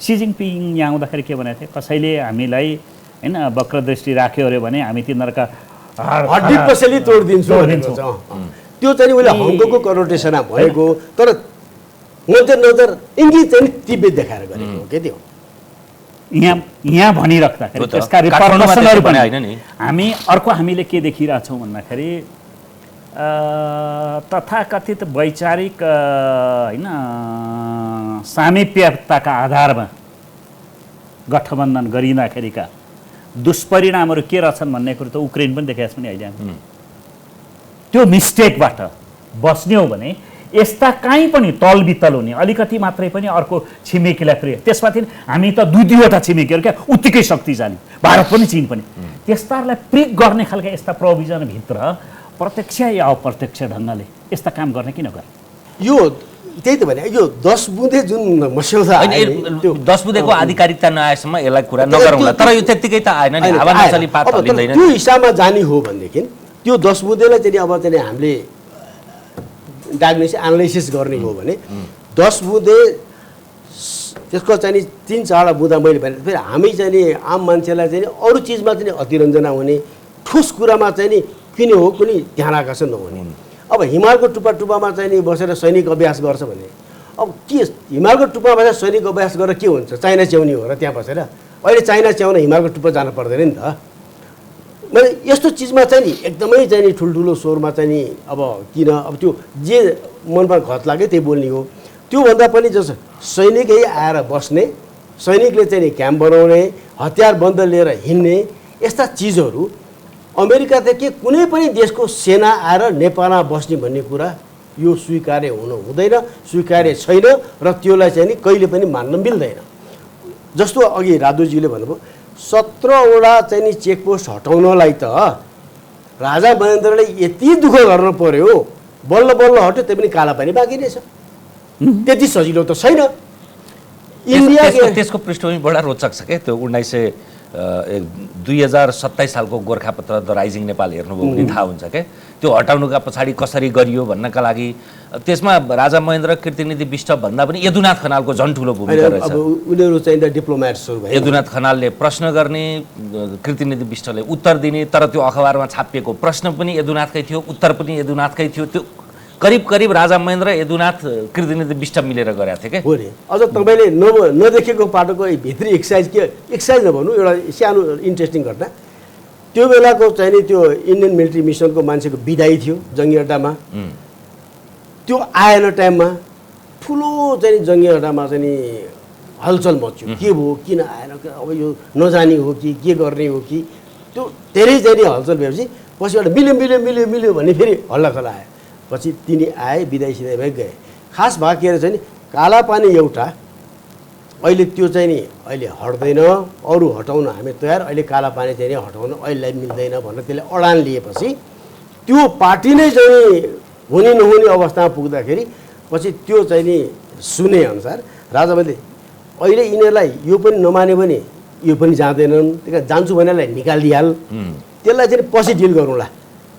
सी जिनपिङ यहाँ आउँदाखेरि के भनेको थियो कसैले हामीलाई होइन वक्रदृष्टि राख्यो अरे भने हामी तिनीहरूका हड्डी पसली तोडिदिन्छौँ त्यो चाहिँ उसले हङकङको कन्नोटेसनमा भएको तर नजर इङ्गित चाहिँ तिब्बत देखाएर गरेको हो के त्यो यहाँ भनिराख्दाखेरि त्यसका रिपर्कसनहरू पनि हामी अर्को हामीले के देखिरहेछौँ भन्दाखेरि तथाकथित वैचारिक होइन सामिप्यताका आधारमा गठबन्धन गरिँदाखेरिका दुष्परिणामहरू के रहेछन् भन्ने कुरो त उक्रेन पनि देखाएको छ नि अहिले हामी। त्यो मिस्टेकबाट बस्ने हो भने यस्ता काहीँ पनि तलबितल हुने अलिकति मात्रै पनि अर्को छिमेकीलाई प्रिय, त्यसमाथि हामी त दुईवटा छिमेकीहरू क्या उत्तिकै शक्तिशाली, भारत पनि चीन पनि, त्यस्ताहरूलाई प्रिक गर्ने खालका यस्ता प्रोभिजनभित्र प्रत्यक्ष या अप्रत्यक्ष ढङ्गले यस्ता काम गर्ने किन गर्ने? यो त्यही त भने यो 10 बुँदे जुन मस्यौदा त्यो 10 बुँदेको आधिकारिकता नआएसम्म यसलाई कुरा नगरौँला, तर यो त्यत्तिकै त आएन नि, हावा नचली पात हल्लिँदैन। त्यो हिसाबमा जाने हो भनेदेखि त्यो 10 बुँदेलाई चाहिँ अब चाहिँ हामीले डायग्नोसिस एनालाइसिस गर्ने हो भने 10 बुँदे त्यसको चाहिँ 3-4 बुँदा मैले भने फेरि हामी चाहिँ नि आम मान्छेलाई चाहिँ अरू चिजमा चाहिँ अतिरञ्जना हुने, ठोस कुरामा चाहिँ नि किन हो कुनै ध्यान आकर्षण नहुने। अब हिमालको टुप्पा चाहिँ नि बसेर सैनिक अभ्यास गर्छ भने अब के हिमालको टुप्पा बसेर सैनिक अभ्यास गरेर के हुन्छ? चाइना च्याउने हो र त्यहाँ बसेर? अहिले चाइना च्याउन हिमालको टुप्पा जानु पर्दैन नि त। मैले यस्तो चिजमा चाहिँ नि एकदमै चाहिँ नि ठुल्ठुलो स्वरमा चाहिँ नि अब किन अब त्यो जे मनमा घत लाग्यो त्यही बोल्ने हो। त्योभन्दा पनि जस्तो सैनिकै आएर बस्ने, सैनिकले चाहिँ नि क्याम्प बनाउने, हतियार बन्द लिएर हिँड्ने यस्ता चिजहरू अमेरिकादेखि कुनै पनि देशको सेना आएर नेपालमा बस्ने भन्ने कुरा यो स्वीकार्य हुनु हुँदैन, स्वीकार्य छैन र त्यसलाई चाहिँ नि कहिले पनि मान्न मिल्दैन। जस्तो अघि राजुजीले भन्नुभयो 17वटा चाहिँ नि चेकपोस्ट हटाउनलाई त राजा महेन्द्रले यति दुःख गर्नु पर्यो, बल्ल बल्ल हट्यो, त्यही पनि काला पानी बाँकी रहेछ। त्यति सजिलो त छैन। त्यसको पृष्ठभूमि बडा रोचक छ क्या। त्यो 2027 सालको गोर्खापत्र द राइजिङ नेपाल हेर्नुभयो भने थाहा हुन्छ क्या। त्यो हटाउनुका पछाडि कसरी गरियो भन्नका लागि त्यसमा राजा महेन्द्र कृतिनिधि विष्ट भन्दा पनि यदुनाथ खनालको झन् ठुलो भूमिका रहेछ। उनीहरू चाहिँ डिप्लोमेट्सहरू भए। यदुनाथ खनालले प्रश्न गर्ने, कृतिनिधि विष्टले उत्तर दिने, तर त्यो अखबारमा छापिएको प्रश्न पनि यदुनाथकै थियो, उत्तर पनि यदुनाथकै थियो। त्यो करिब राजा महेन्द्र यदुनाथ कृतिनिधि विष्ट मिलेर गरेका थिए क्या। हो नि। अझ तपाईँले नदेखेको पाटोको भित्री एक्साइज नभन्नु, एउटा सानो इन्ट्रेस्टिङ घटना। त्यो बेलाको चाहिँ नि त्यो इन्डियन मिलिट्री मिसनको मान्छेको बिदाई थियो जङ्गी अड्डामा। त्यो आएन टाइममा ठुलो चाहिँ जङ्गी अड्डामा चाहिँ नि हलचल मच्यो। के भयो, किन आएन, अब यो नजाने हो कि के गर्ने हो कि, त्यो धेरै चाहिँ नि हलचल भएपछि पछिबाट मिल्यो भन्ने फेरि हल्लाखल्ला आयो। पछि तिनी आए, बिदाई सिधाई भए गए। खास भएको के चाहिँ नि काला पानी एउटा अहिले त्यो चाहिँ नि अहिले हट्दैन, अरू हटाउन हामी तयार, अहिले काला पानी चाहिँ नि हटाउन अहिलेलाई मिल्दैन भनेर त्यसले अडान लिएपछि त्यो पार्टी नै चाहिँ हुने नहुने अवस्थामा पुग्दाखेरि पछि त्यो चाहिँ नि सुने अनुसार राजाले अहिले यिनीहरूलाई यो पनि नमाने भने यो पनि जाँदैनन्, त्यही जान्छु भनेलाई निकालिदिहाल, त्यसलाई चाहिँ पछि डिल गरौँला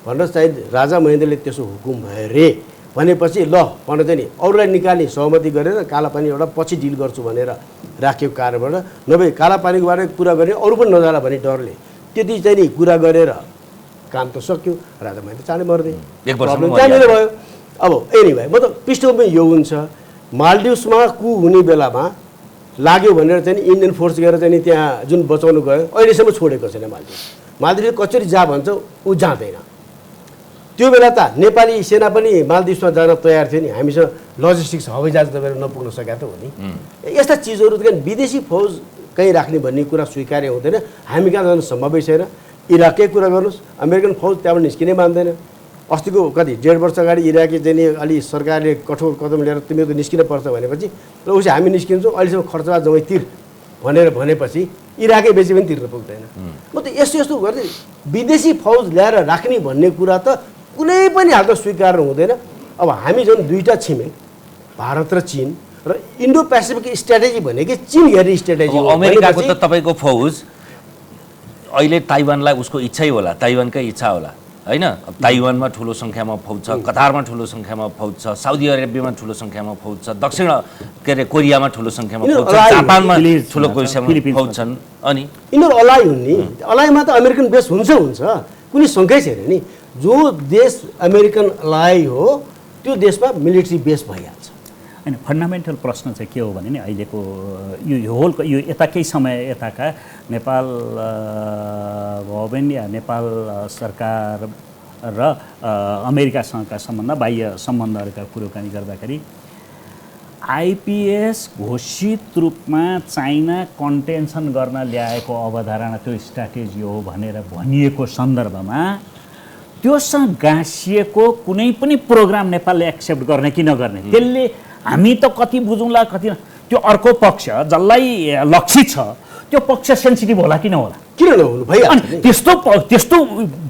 भनेर चाहिँ राजा महेन्द्रले त्यसो हुकुम भयो रे भनेपछि ल भनेर चाहिँ नि अरूलाई निकाल्ने सहमति गरेर काला पानी एउटा पछि डिल गर्छु भनेर राखेको कारणबाट, नभए काला पानीको बारेमा कुरा गर्ने अरू पनि नजाला भन्ने डरले त्यति चाहिँ नि कुरा गरेर काम त सक्यो। राजा महेन्द्र चाँडै मर्दै प्रब्लम त्यहाँनिर भयो। अब एनिवे म त पृष्ठभूमि यो हुन्छ, मालदिभ्समा कु हुने बेलामा लाग्यो भनेर चाहिँ इन्डियन फोर्स गएर चाहिँ त्यहाँ जुन बचाउनु गयो अहिलेसम्म छोडेको छैन। मालदिभ्सले कसरी जा भन्छ ऊ जाँदैन। त्यो बेला त नेपाली सेना पनि मालदिभ्समा जान तयार थियो नि, हामीसँग लजिस्टिक्स हवाईजहाज दबाएर नपुग्न सकेका त हो नि। यस्ता चिजहरू त विदेशी फौज कहीँ राख्ने भन्ने कुरा स्वीकार्य हुँदैन, हामी कहाँ जानु सम्भवै छैन। इराकै कुरा गर्नुहोस्, अमेरिकन फौज त्यहाँबाट निस्किनै मान्दैन। अस्तिको कति 1.5 वर्ष अगाडि इराकी चाहिँ नि अलि सरकारले कठोर कदम लिएर तिमीहरू त निस्किन पर्छ भनेपछि र उसै हामी निस्किन्छौँ, अहिलेसम्म खर्चमा जम्मै तिर भनेपछि इराकै बेसी पनि तिर्न पुग्दैन। म त यस्तो गर्दै विदेशी फौज ल्याएर राख्ने भन्ने कुरा त कुनै पनि हालत स्वीकार्नु हुँदैन। अब हामी जुन दुईवटा छिमेक भारत र चीन र इन्डो पेसिफिक स्ट्राटेजी भनेकै चीन घेर्ने स्ट्राटेजी हो। अमेरिकाको त तपाईँको फौज अहिले ताइवानलाई उसको इच्छै होला, ताइवानकै इच्छा होला होइन। अब ताइवानमा ठुलो सङ्ख्यामा फौज छ, कतारमा ठुलो सङ्ख्यामा फौज छ, साउदी अरेबियामा ठुलो सङ्ख्यामा फौज छ, दक्षिण कोरियामा ठुलो सङ्ख्यामा फौज छ, जापानमा ठुलो संख्यामा फौज छन्। अनि यिनीहरू अलाइ हुने, अलाइमा त अमेरिकन बेस हुन्छ, कुनै शङ्कै छैन नि। जो देश अमेरिकन अलाइ हो त्यो देशमा मिलिट्री बेस भइहाल्छ। होइन, फन्डामेन्टल प्रश्न चाहिँ के हो भने नि अहिलेको यो होल यो यता केही समय यताका नेपाल गभर्मेन्ट या नेपाल सरकार र अमेरिकासँगका सम्बन्ध बाह्य सम्बन्धहरूका कुराकानी गर्दाखेरि आइपिएस घोषित रूपमा चाइना कन्टेन्सन गर्न ल्याएको अवधारणा त्यो स्ट्राटेजी हो भनेर भनिएको सन्दर्भमा त्योसँग गाँसिएको कुनै पनि प्रोग्राम नेपालले एक्सेप्ट गर्ने कि नगर्ने त्यसले हामी त कति बुझौँला कति त्यो अर्को पक्ष जसलाई लक्षित छ त्यो पक्ष सेन्सिटिभ होला कि नहोला किन नहुनु भइहाल्छ अनि त्यस्तो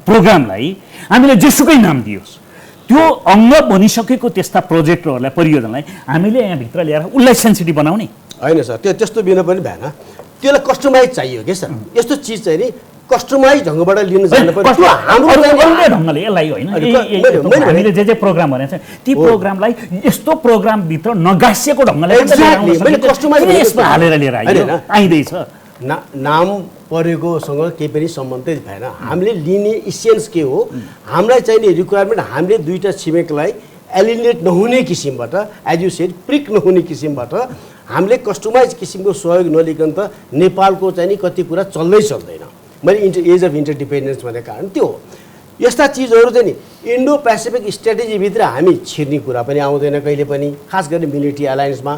प्रोग्रामलाई हामीले जेसुकै नाम दियोस् त्यो अङ्ग बनिसकेको त्यस्ता प्रोजेक्टहरूलाई परियोजनालाई हामीले यहाँभित्र ल्याएर उसलाई सेन्सिटिभ बनाउने होइन सर त्यस्तो बिना पनि भएन त्यसलाई कस्टमाइज चाहियो क्या सर यस्तो चिज चाहिँ नि कस्टमाइज ढङ्गबाट लिनु जानु पर्यो अर्कै ढङ्गले यसलाई होइन हामीले जे प्रोग्राम भनेको छ ती प्रोग्रामलाई यस्तो प्रोग्रामभित्र नगाँसिएको ढङ्गले यसमा हालेर लिएर आइँदैछ नाम परेकोसँग केही पनि सम्बन्धै भएन हामीले लिने इसेन्स के हो हामीलाई चाहिने रिक्वायरमेन्ट हामीले दुईवटा छिमेकलाई एलिनेट नहुने किसिमबाट एज यु सेड प्रिक नहुने किसिमबाट हामीले कस्टमाइज किसिमको सहयोग नलिकन त नेपालको चाहिँ नि कति कुरा चल्दैन मैले एज अफ इन्टरडिपेन्डेन्स भनेको कारण त्यो हो यस्ता चिजहरू चाहिँ नि इन्डो पेसिफिक स्ट्राटेजीभित्र हामी छिर्ने कुरा पनि आउँदैन कहिले पनि खास गरी मिलिट्री एलायन्समा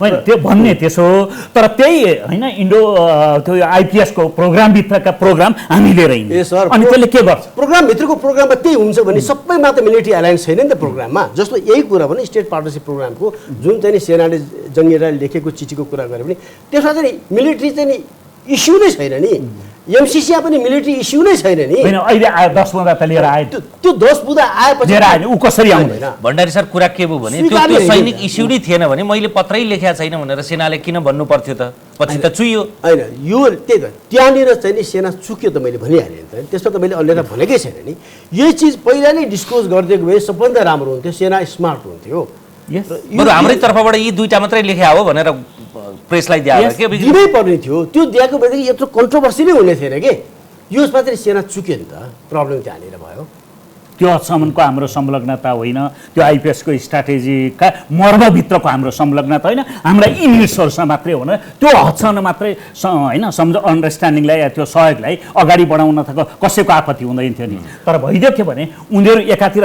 होइन त्यो भन्ने त्यसो हो तर त्यही होइन इन्डो त्यो आइपिएसको प्रोग्रामभित्रका प्रोग्राम हामी लिएर ए सर अनि त्यसले के गर्छ प्रोग्रामभित्रको प्रोग्राममा त्यही हुन्छ भने सबैमा त मिलिट्री एलायन्स छैन नि त प्रोग्राममा जस्तो यही कुरा भने स्टेट पार्टनरसिप प्रोग्रामको जुन चाहिँ सेनाले जङ्गीरा लेखेको चिठीको कुरा गरे भने त्यसमा चाहिँ मिलिट्री चाहिँ नि इस्यु नै छैन नि एमसिसीमा पनि मिलिट्री इस्यु नै छैन नि होइन अहिले आयो 10 बुँदा त लिएर आयो त्यो 10 बुँदा आएपछि लिएर आयो ऊ कसरी आउँदैन भण्डारी सर कुरा के भयो भने त्यो सैनिक इस्यु नै थिएन भने मैले पत्रै लेखेको छैन भनेर सेनाले किन भन्नु पर्थ्यो त पछि त चुइयो होइन यो त्यही त त्यहाँनिर चाहिँ नि सेना चुक्यो त मैले भनिहालेँ नि त त्यसमा त मैले अन्यथा भनेकै छैन नि यही चिज पहिला नै डिस्क्लोज गरिदिएको भए सबभन्दा राम्रो हुन्थ्यो सेना स्मार्ट हुन्थ्यो बरु हाम्रै तर्फबाट यी दुईटा मात्रै लेख्या हो भनेर प्रेसलाई दिए के दिनै पर्ने थियो त्यो दिएको भएदेखि यत्रो कन्ट्रोभर्सी नै हुने थिएन कि यसमा चाहिँ सेना चुक्यो नि त प्रब्लम त्यहाँनिर भयो त्यो हदसम्मको हाम्रो संलग्नता होइन त्यो आइपिएसको स्ट्राटेजीका मर्मभित्रको हाम्रो संलग्नता होइन हाम्रा इनिट्सहरूसँग मात्रै हो भने त्यो हदसम्म मात्रै होइन अन्डरस्ट्यान्डिङलाई या त्यो सहयोगलाई अगाडि बढाउन त कसैको आपत्ति हुँदैन थियो नि तर भइदियो थियो भने उनीहरू एकातिर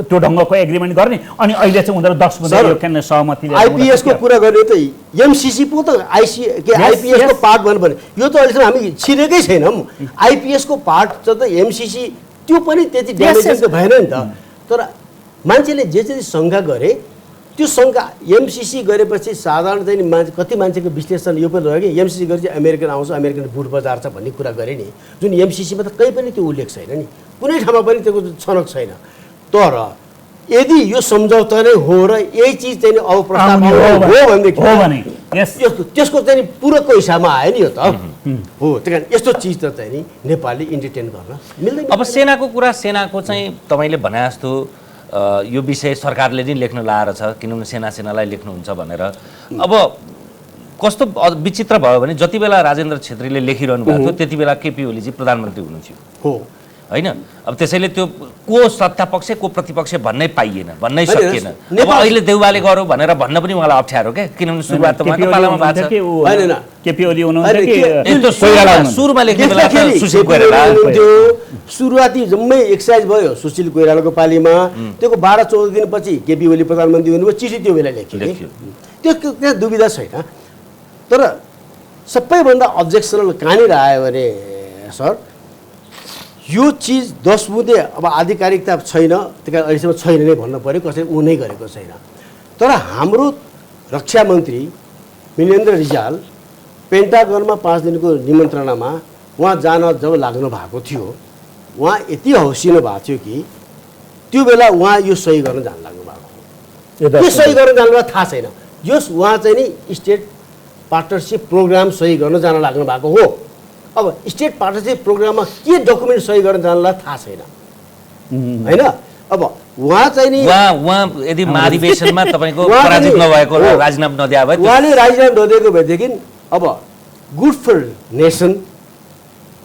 त्यो ढङ्गको एग्रिमेन्ट गर्ने अनि अहिले चाहिँ उनीहरू 10 बुँदा सहमति आइपिएसको कुरा गर्ने त एमसिसी पो त आइपिएसको पार्ट भन्नु पर्ने यो त अहिलेसम्म हामी छिरेकै छैनौँ आइपिएसको पार्ट त एमसिसी त्यो पनि त्यति ड्यामेज भएन नि त तर मान्छेले जे चाहिँ शङ्का गरे त्यो शङ्का एमसिसी गरेपछि साधारण चाहिँ मान्छे कति मान्छेको विश्लेषण यो पनि रह्यो कि एमसिसी गरेपछि अमेरिकन आउँछ अमेरिकन बुट बजार छ भन्ने कुरा गरे नि जुन एमसिसीमा त कहीँ पनि त्यो उल्लेख छैन नि कुनै ठाउँमा पनि त्यो छनक छैन तर यदि यो सम्झौता नै हो र यही चिज चाहिँ अब प्रस्ताव हो भनेदेखि त्यसको चाहिँ पूरकको हिसाबमा आयो नि यो त हो त्यही कारण यस्तो चिज त चाहिँ नि नेपालले इन्टरटेन गर्न मिल्दैन अब सेनाको कुरा सेनाको चाहिँ तपाईँले भने जस्तो यो विषय सरकारले नै लेख्न लाएर छ किनभने सेनालाई लेख्नुहुन्छ भनेर अब कस्तो विचित्र भयो भने जति बेला राजेन्द्र छेत्रीले लेखिरहनु भएको थियो त्यति बेला केपी ओलीजी प्रधानमन्त्री हुनुहुन्थ्यो हो होइन अब त्यसैले त्यो को सत्तापक्ष को प्रतिपक्ष भन्नै पाइएन भन्नै सकिएन अब अहिले देउवाले गरौँ भनेर भन्न पनि मलाई अप्ठ्यारो क्या किनभने सुरुवातमा पालामा भएको छ हैन केपी ओली हुनुहुन्थ्यो कि सुरुमा लेख्ने बेला सुशील कोइराला सुरुवाती जम्मै एक्सर्साइज भयो सुशील कोइरालाको पालीमा त्यसको 12-14 दिनपछि केपी ओली प्रधानमन्त्री हुनुभयो चिठी त्यो बेला लेख्यो त्यो त्यहाँ दुविधा छैन तर सबैभन्दा अब्जेक्सनल कहाँनिर आयो भने सर यो चिज 10 बुँदे अब आधिकारिकता छैन त्यही कारण अहिलेसम्म छैन नै भन्नु पऱ्यो कसैले ऊ नै गरेको छैन तर हाम्रो रक्षा मन्त्री मिलेन्द्र रिजाल पेन्टागनमा 5 दिनको निमन्त्रणामा उहाँ जान जब लाग्नु भएको थियो उहाँ यति हौसिनु भएको थियो कि त्यो बेला उहाँ यो सही गर्न जान लाग्नु भएको के सही गर्न जानु थाहा छैन यो उहाँ चाहिँ नि स्टेट पार्टनरसिप प्रोग्राम सही गर्न जान लाग्नु भएको हो अब स्टेट पार्टनरसिप प्रोग्राममा के डकुमेन्ट सही गर्न जानलाई थाहा छैन हैन अब उहाँ चाहिँ नि उहाँ यदि महाधिवेशनमा तपाईको पराजित नभएको राजीनामा नदिए भए उहाँले राजीनामा नदिएको भएदेखि अब गुड फर नेसन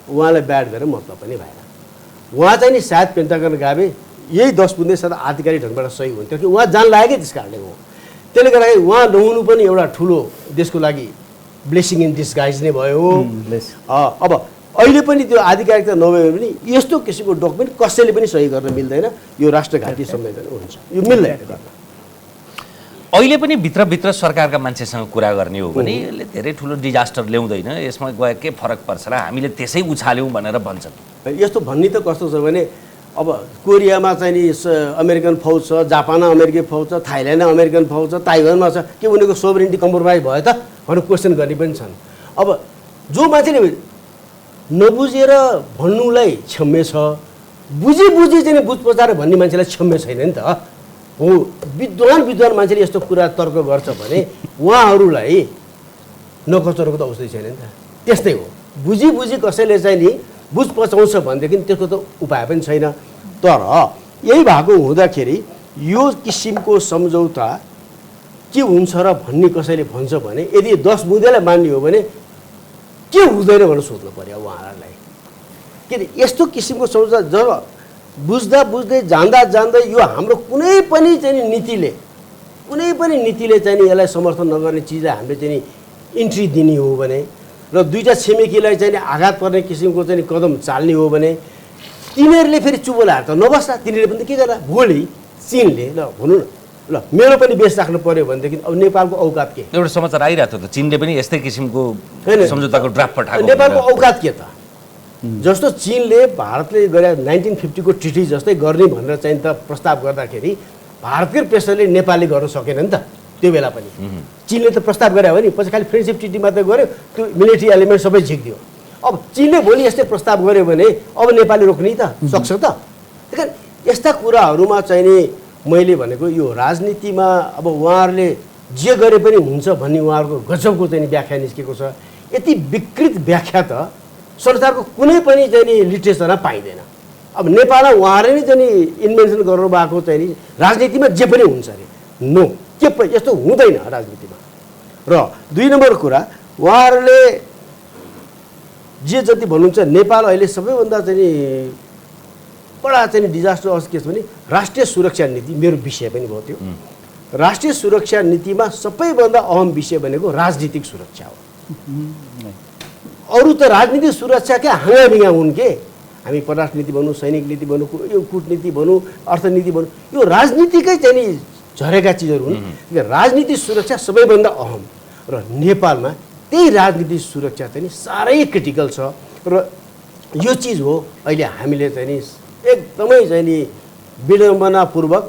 उहाँलाई ब्याड गरेर मतलब पनि भएन उहाँ चाहिँ नि सायद पेन्टागन गए यही 10 बुँदे सदा आधिकारिक ढङ्गबाट सही हुन्थ्यो कि उहाँ जान लागेकै त्यस कारणले हो त्यसले गर्दाखेरि उहाँ नहुनु पनि एउटा ठुलो देशको लागि ब्लेसिङ इन डिस्गाइज नै भयो अब अहिले पनि त्यो आधिकारिकता नभए पनि यस्तो किसिमको डकुमेन्ट कसैले पनि सही गर्न मिल्दैन। यो राष्ट्रघाती संवेदन हुन्छ, यो मिल्दैन गर्न। अहिले पनि भित्रभित्र सरकारका मान्छेसँग कुरा गर्ने हो भने यसले धेरै ठुलो डिजास्टर ल्याउँदैन, यसमा गए के फरक पर्छ र हामीले त्यसै उछाल्यौँ भनेर भन्छन्। यस्तो भन्ने त कस्तो छ भने अब कोरियामा चाहिँ नि अमेरिकन फौज छ, जापानमा अमेरिकी फौज छ, थाइल्यान्डमा अमेरिकन फौज छ, ताइवानमा छ, के उनीहरूको सोभरेनिटी कम्प्रोमाइज भयो त भनेर क्वेसन गर्ने पनि छन्। अब जो मान्छेले नबुझेर भन्नुलाई क्षम्य छ, बुझी चाहिँ बुझ पचाएर भन्ने मान्छेलाई क्षम्य छैन नि त। हो विद्वान मान्छेले यस्तो कुरा तर्क गर्छ भने उहाँहरूलाई नकचरेको त औषधि छैन नि त। त्यस्तै हो, बुझी कसैले चाहिँ नि बुझ पचाउँछ भनेदेखि त्यसको त उपाय पनि छैन। तर यही भएको हुँदाखेरि यो किसिमको सम्झौता के हुन्छ र भन्ने कसैले भन्छ भने यदि 10 बुँदेलाई मान्ने हो भने के हुँदैन भनेर सोध्नु पर्यो उहाँहरूलाई। किन यस्तो किसिमको सम्झौता जब बुझ्दै जाँदा यो हाम्रो कुनै पनि नीतिले चाहिँ यसलाई समर्थन नगर्ने चिजलाई हामीले चाहिँ इन्ट्री दिने हो भने र दुईटा छिमेकीलाई चाहिँ आघात पर्ने किसिमको चाहिँ कदम चाल्ने हो भने तिनीहरूले फेरि चुप लाएर त नबस्ला। तिनीहरूले पनि के गर्ला, भोलि चीनले ल भनौँ न ल मेरो पनि बेस राख्नु पर्यो भनेदेखि अब नेपालको औकात के? एउटा समाचार आइरहेको थियो त, चीनले पनि यस्तै किसिमको सम्झौताको ड्राफ्ट पठाएको। नेपालको औकात के त? जस्तो चीनले भारतले गरे 1950 को ट्रिटी जस्तै गर्ने भनेर चाहिँ त प्रस्ताव गर्दाखेरि भारतकै प्रेसरले नेपालले गर्न सकेन नि त। त्यो बेला पनि चीनले त प्रस्ताव गरे हो नि, पछि खालि फ्रेन्डसिप ट्रिटी मात्रै गर्यो, त्यो मिलिट्री एलिमेन्ट सबै झिक्दियो। अब चीनले भोलि यस्तै प्रस्ताव गर्यो भने अब नेपालले रोक्नै त सक्छ त। त्यही यस्ता कुराहरूमा चाहिँ नि मैले भनेको यो राजनीतिमा अब उहाँहरूले जे गरे पनि हुन्छ भन्ने उहाँहरूको गजबको चाहिँ व्याख्या निस्केको छ। यति विकृत व्याख्या त संसारको कुनै पनि चाहिँ नि लिटरेचरमा पाइँदैन। अब नेपालमा उहाँहरूले नै चाहिँ नि इन्भेन्सन गर्नुभएको चाहिँ नि राजनीतिमा जे पनि हुन्छ अरे, नो के यस्तो हुँदैन राजनीतिमा। र 2 नम्बर कुरा, उहाँहरूले जे जति भन्नुहुन्छ नेपाल अहिले सबैभन्दा चाहिँ नि बडा चाहिँ डिजास्टर अवस्था के छ भने राष्ट्रिय सुरक्षा नीति मेरो विषय पनि भयो। त्यो राष्ट्रिय सुरक्षा नीतिमा सबैभन्दा अहम विषय भनेको राजनीतिक सुरक्षा हो। अरू त राजनीतिक सुरक्षा क्या हाँगाबिगा हुन् के, हामी परराष्ट्र नीति भनौँ, सैनिक नीति भनौँ, यो कूटनीति भनौँ, अर्थनीति भनौँ, यो राजनीतिकै चाहिँ नि झरेका चिजहरू हुन्। राजनीतिक सुरक्षा सबैभन्दा अहम र नेपालमा त्यही राजनीतिक सुरक्षा चाहिँ नि साह्रै क्रिटिकल छ। र यो चिज हो अहिले हामीले चाहिँ नि एकदमै चाहिँ नि विडम्बनापूर्वक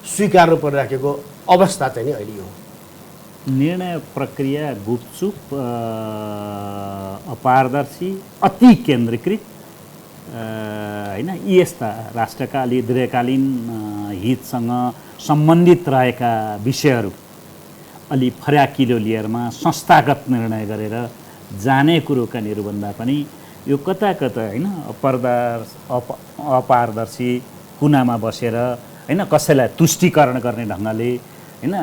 स्वीकार्नु परिराखेको अवस्था चाहिँ नि अहिले हो। निर्णय प्रक्रिया गुपचुप, अपारदर्शी, अति केन्द्रीकृत होइन, यी यस्ता राष्ट्रका अलि दीर्घकालीन हितसँग सम्बन्धित रहेका विषयहरू अलि फराकिलो लेयरमा संस्थागत निर्णय गरेर जाने कुरोका भन्दा पनि यो कता होइन अपारदर्शी कुनामा बसेर होइन कसैलाई तुष्टिकरण गर्ने ढङ्गले होइन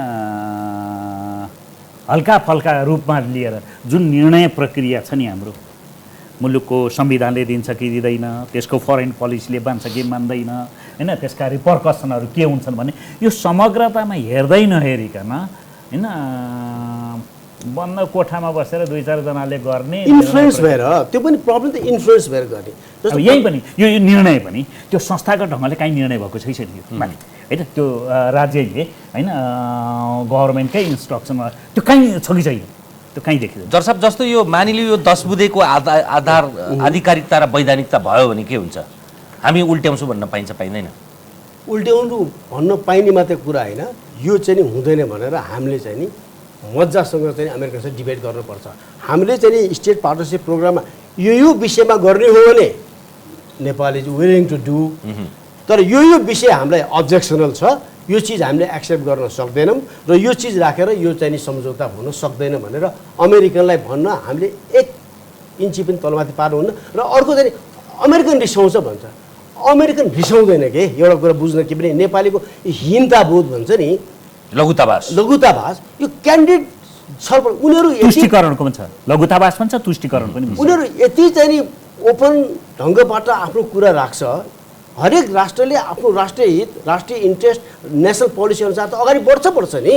हल्का फल्का रूपमा लिएर जुन निर्णय प्रक्रिया छ नि हाम्रो मुलुकको संविधानले दिन्छ कि दिँदैन, त्यसको फरेन पोलिसीले मान्छ कि मान्दैन होइन, त्यसका रिपरकसनहरू के हुन्छन् भने यो समग्रतामा हेर्दै नहेरिकन होइन बन्द कोठामा बसेर 2-4 जनाले गर्ने इन्फ्लुएन्स भएर, त्यो पनि प्रब्लम त इन्फ्लुएन्स भएर गर्ने। अब यही पनि यो निर्णय पनि त्यो संस्थागत ढङ्गले काहीँ निर्णय भएको छैन माथि होइन, त्यो राज्यले होइन गभर्मेन्टकै इन्स्ट्रक्सनमा त्यो कहीँ छ कि छैन, त्यो कहीँ देखिँदैन। जर्साप जस्तो यो मानिलियो यो 10 बुँदेको आधार आधिकारिकता र वैधानिकता भयो भने के हुन्छ? हामी उल्ट्याउँछौँ भन्न पाइन्छ पाइँदैन? उल्ट्याउनु भन्न पाइने मात्रै कुरा होइन, यो चाहिँ नि हुँदैन भनेर हामीले चाहिँ नि मजासँग चाहिँ अमेरिकासँग डिबेट गर्नुपर्छ। हामीले चाहिँ नि स्टेट पार्टनरसिप प्रोग्राममा यो विषयमा गर्ने हो भने Nepal is willing to do, तर यो विषय हामीलाई अब्जेक्सनल छ, यो चिज हामीले एक्सेप्ट गर्न सक्दैनौँ र यो चिज राखेर यो चाहिँ नि सम्झौता हुन सक्दैन भनेर अमेरिकनलाई भन्न हामीले 1 इन्ची पनि तलमाथि पार्नुहुन्न। र अर्को चाहिँ अमेरिकन रिसाउँछ भन्छ, अमेरिकन रिसाउँदैन के, एउटा कुरा बुझ्न के पनि नेपालीको हीनताबोध भन्छ नि, लघुताभास, यो क्यान्डिडेट छलफल उनीहरू तुष्टिकरणको पनि छ, लघुताभास पनि छ, तुष्टिकरण पनि। उनीहरू यति चाहिँ नि ओपन ढङ्गबाट आफ्नो कुरा राख्छ, हरेक राष्ट्रले आफ्नो राष्ट्रिय हित, राष्ट्रिय इन्ट्रेस्ट, नेसनल पोलिसी अनुसार त अगाडि बढ्छ नि।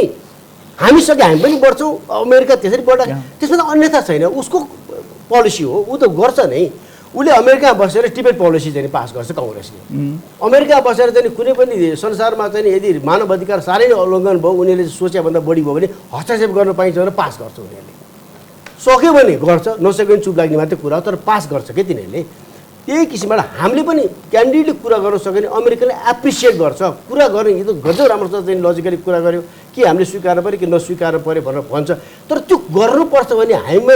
हामीसँगै हामी पनि बढ्छौँ, अमेरिका त्यसरी बढ्दा त्यसमा त अन्यथा छैन, उसको पोलिसी हो, ऊ त गर्छ नै। उसले अमेरिका बसेर टिबेट पोलिसी चाहिँ पास गर्छ कङ्ग्रेसले। अमेरिका बसेर चाहिँ कुनै पनि संसारमा चाहिँ यदि मानव अधिकार साह्रै नै उल्लङ्घन भयो, उनीहरूले सोचेभन्दा बढी भयो भने हस्तक्षेप गर्न पाइन्छ भनेर पास गर्छ उनीहरूले। सक्यो भने गर्छ, नसक्यो भने चुप लाग्ने मात्रै कुरा हो, तर पास गर्छ के तिनीहरूले। त्यही किसिमबाट हामीले पनि क्यान्डिडेटली कुरा गर्न सक्यो भने अमेरिकाले एप्रिसिएट गर्छ। कुरा गर्ने यो त गजब राम्रोसँग चाहिँ लजिकली कुरा गर्यो कि हामीले स्वीकार्नु पऱ्यो कि नस्वीकार्नु पऱ्यो भनेर भन्छ। तर त्यो गर्नुपर्छ भने हामीमा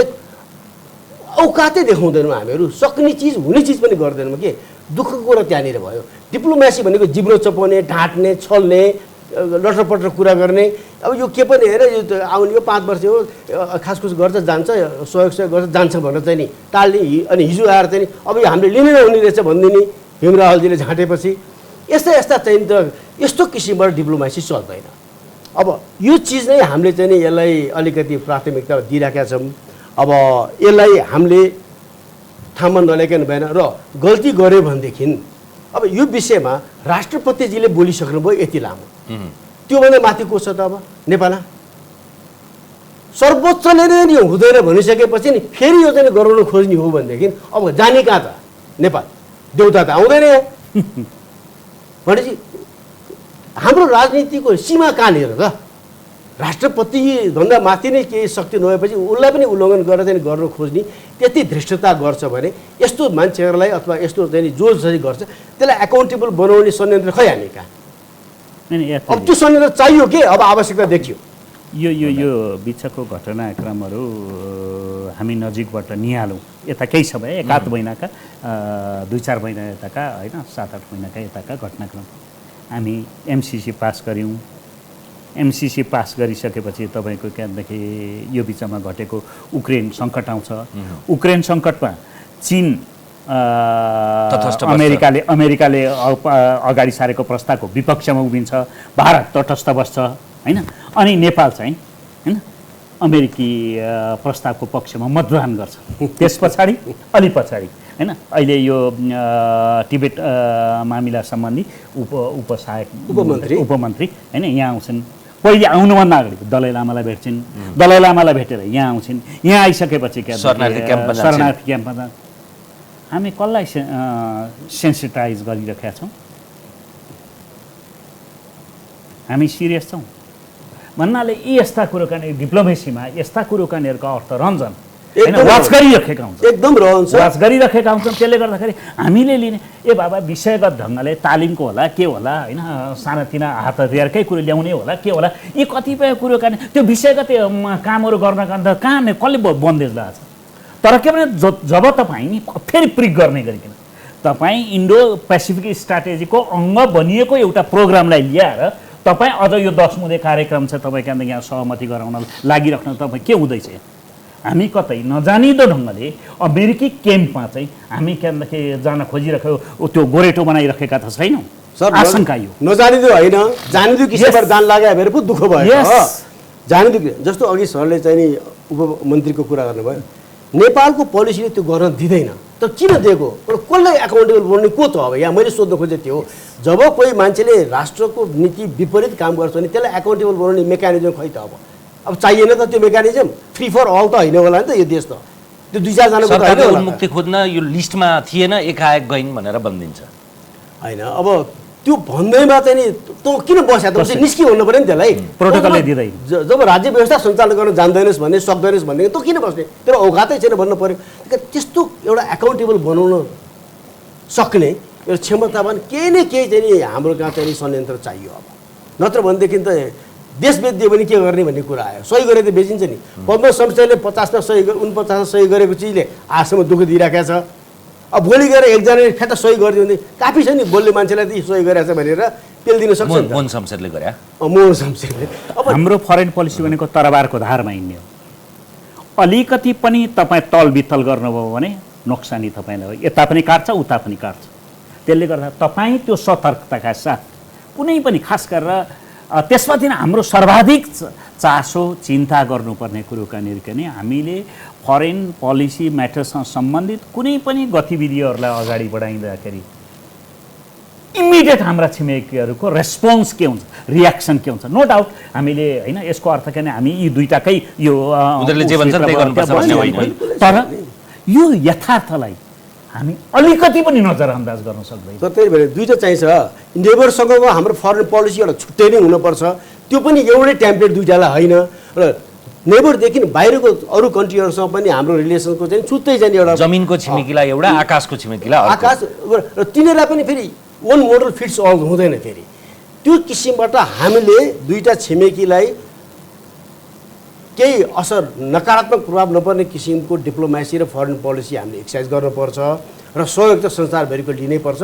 औकातै देखाउँदैनौँ हामीहरू, सक्ने चिज हुने चिज पनि गर्दैनौँ के। दुःखको कुरा त्यहाँनिर भयो। डिप्लोमेसी भनेको जिब्रो चपाउने, ढाँट्ने, छल्ने, लटरपटर कुरा गर्ने। अब यो के पनि हेर यो आउने यो 5 वर्ष हो, खासखुस गर्छ जान्छ, सहयोग गर्छ जान्छ भनेर चाहिँ नि टाल्ने। अनि हिजो आएर चाहिँ अब यो हामीले लिनै नहुने रहेछ भनिदिने भीमरावजीले झाँटेपछि। यस्ता चाहिँ त यस्तो किसिमबाट डिप्लोमेसी चल्दैन। अब यो चिज नै हामीले चाहिँ नि यसलाई अलिकति प्राथमिकता दिइराखेका छौँ। अब यसलाई हामीले थामा नल्याइकन भएन र गल्ती गऱ्यो भनेदेखि अब यो विषयमा राष्ट्रपतिजीले बोलिसक्नुभयो यति लामो। त्योभन्दा माथि को छ त अब नेपालमा? सर्वोच्चले नै हुँदैन भनिसकेपछि नि फेरि यो चाहिँ गराउन खोज्ने हो भनेदेखि अब जाने कहाँ त नेपाल? देउता त आउँदैन यहाँ भनेपछि हाम्रो राजनीतिको सीमा कहाँनिर त? राष्ट्रपति भन्दा माथि नै केही शक्ति नभएपछि उसलाई पनि उल्लङ्घन गरेर चाहिँ गर्न खोज्ने त्यति धृष्टता गर्छ भने यस्तो मान्छेहरूलाई अथवा यस्तो चाहिँ जो जसरी गर्छ त्यसलाई एकाउन्टेबल बनाउने संयन्त्र खै हामी कहाँ? अब त्यो संयन्त्र चाहियो के? अब आवश्यकता देखियो। यो बिचको घटनाक्रमहरू हामी नजिकबाट निहालौँ। यता केही समय एकाध महिनाका 2-4 महिना यताका होइन 7-8 महिनाका यताका घटनाक्रम हामी एमसिसी पास गऱ्यौँ। एमसिसी पास गरिसकेपछि तपाईँको त्यहाँदेखि यो बिचमा घटेको उक्रेन सङ्कट आउँछ। उक्रेन सङ्कटमा चीन अमेरिकाले अगाडि सारेको प्रस्तावको विपक्षमा उभिन्छ, भारत तटस्थ बस्छ होइन। अनि नेपाल चाहिँ होइन अमेरिकी प्रस्तावको पक्षमा मतदान गर्छ। त्यस पछाडि अलि पछाडि होइन अहिले यो टिबेट मामिला सम्बन्धी उपमन्त्री होइन यहाँ आउँछन्। पहिले आउनुभन्दा अगाडि दलाई लामालाई भेट्छन्, दलाई लामालाई भेटेर यहाँ आउँछन्। यहाँ आइसकेपछि क्या शरणार्थी क्याम्पमा हामी कसलाई सेन्सिटाइज गरिरहेका छौँ? हामी सिरियस छौँ भन्नाले यी यस्ता कुरोकानी डिप्लोमेसीमा यस्ता कुरोकानीहरूको अर्थ रञ्जन वाच गरिरहेका हुन्छ, एकदम रहन्छ, वाच गरिरहेका हुन्छन्। त्यसले गर्दाखेरि हामीले लिने ए बाबा विषयगत ढङ्गले तालिमको होला के होला होइन, सानातिना हात हतियारकै कुरो ल्याउने होला के होला, यी कतिपय कुरोकानी त्यो विषयगत कामहरू गर्नका अन्त कहाँ कसले बन्देज लगाएको छ? तर के भने जब तपाईँ नि फेरि प्रिक गर्ने गरिकन तपाईँ इन्डो पेसिफिक स्ट्राटेजीको अङ्ग बनिएको एउटा प्रोग्रामलाई ल्याएर तपाईँ अझ यो 10 मुदे कार्यक्रम छ तपाईँ त्यहाँदेखि यहाँ सहमति गराउन लागिराख्न तपाईँ के हुँदैछ? हामी कतै नजानिदो ढङ्गले अमेरिकी क्याम्पमा चाहिँ हामी त्यहाँदेखि जान खोजिरहेको त्यो गोरेटो बनाइरहेका त छैनौँ। आशंका यो नजानिदो होइन, जानिदो किसिमबाट जान लाग्यो भने पो दुःख भयो। जानिदो जस्तो अघि सरले चाहिँ नि उपमन्त्रीको कुरा गर्नुभयो, नेपालको पोलिसीले त्यो गर्न दिँदैन। तर किन दिएको? कसलाई एकाउन्टेबल बनाउने को त? अब यहाँ मैले सोध्न खोजेको थियो, जब कोही मान्छेले राष्ट्रको नीति विपरीत काम गर्छ भने त्यसलाई एकाउन्टेबल बनाउने मेकानिजम खै त? अब चाहिएन त त्यो मेकानिजम? फ्री फर अल त होइन होला नि त यो देश त। त्यो 2-4 जना मुक्ति खोज्न यो लिस्टमा थिएन, एकाएक गइन् भनेर भनिदिन्छ होइन। अब त्यो भन्दैमा चाहिँ नि तँ किन बस्या त? निस्कि भन्नु पऱ्यो नि त्यसलाई। प्रोटोकलले दिँदैन। जब राज्य व्यवस्था सञ्चालन गर्न जान्दैनस् भन्ने सक्दैनस् भन्ने तँ किन बस्ने? तर औकातै छैन भन्नु पऱ्यो। त्यस्तो एउटा एकाउन्टेबल बनाउन सक्ने एउटा क्षमतावान केही न केही चाहिँ नि हाम्रो कहाँ चाहिँ संयन्त्र चाहियो। अब नत्र भनेदेखि त देश बेचिदियो भने के गर्ने भन्ने कुरा आयो। सही गरेर त बेचिन्छ नि। पद्म संस्थाले 50मा सही 49मा सही गरेको चिजले आजसम्म दुःख दिइराखेको छ। अब भोलि गएर एकजनाले फ्याट सही गरिदियो भने काफी छ नि, बोल्ने मान्छेलाई त सही गरेछ भनेर पेलिदिन सक्छ नि। मोहन शमशेरले गरे। मोहन शमशेरले अब हाम्रो फरेन पोलिसी भनेको तरबारको धारमा हिँड्ने हो। अलिकति पनि तपाईँ तल बितल गर्नुभयो भने नोक्सानी तपाईँलाई यता पनि काट्छ उता पनि काट्छ। त्यसले गर्दा तपाईँ त्यो सतर्कताका साथ कुनै पनि खास गरेर त्यसमाथि हाम्रो सर्वाधिक चासो चिन्ता गर्नुपर्ने कुरो कहाँनिर नि हामीले फरेन पोलिसी म्याटरसँग सम्बन्धित कुनै पनि गतिविधिहरूलाई अगाडि बढाइँदाखेरि इमिडिएट हाम्रा छिमेकीहरूको रेस्पोन्स के हुन्छ, रियाक्सन के हुन्छ? नो डाउट हामीले होइन यसको अर्थ के हामी यी दुईटाकै यो तर यो यथार्थलाई हामी अलिकति पनि नजरअन्दाज गर्न सक्दैनौँ। तर त्यही भएर दुईवटा चाहिन्छ। नेबरसँगको हाम्रो फरेन पोलिसी एउटा छुट्टै नै हुनुपर्छ। त्यो पनि एउटै टेम्प्लेट दुईवटालाई होइन र नेबरदेखि बाहिरको अरू कन्ट्रीहरूसँग पनि हाम्रो रिलेसनको चाहिँ छुट्टै चाहिँ एउटा जमिनको छिमेकीलाई एउटा, आकाशको छिमेकीलाई अर्को। आकाश र तिनीहरूलाई पनि फेरि वान मोडल फिट्स अल हुँदैन। फेरि त्यो किसिमबाट हामीले दुईवटा छिमेकीलाई केही असर नकारात्मक प्रभाव नपर्ने किसिमको डिप्लोमेसी र फरेन पोलिसी हामीले एक्सर्साइज गर्नुपर्छ र सहयोग त संसारभरिको लिनैपर्छ।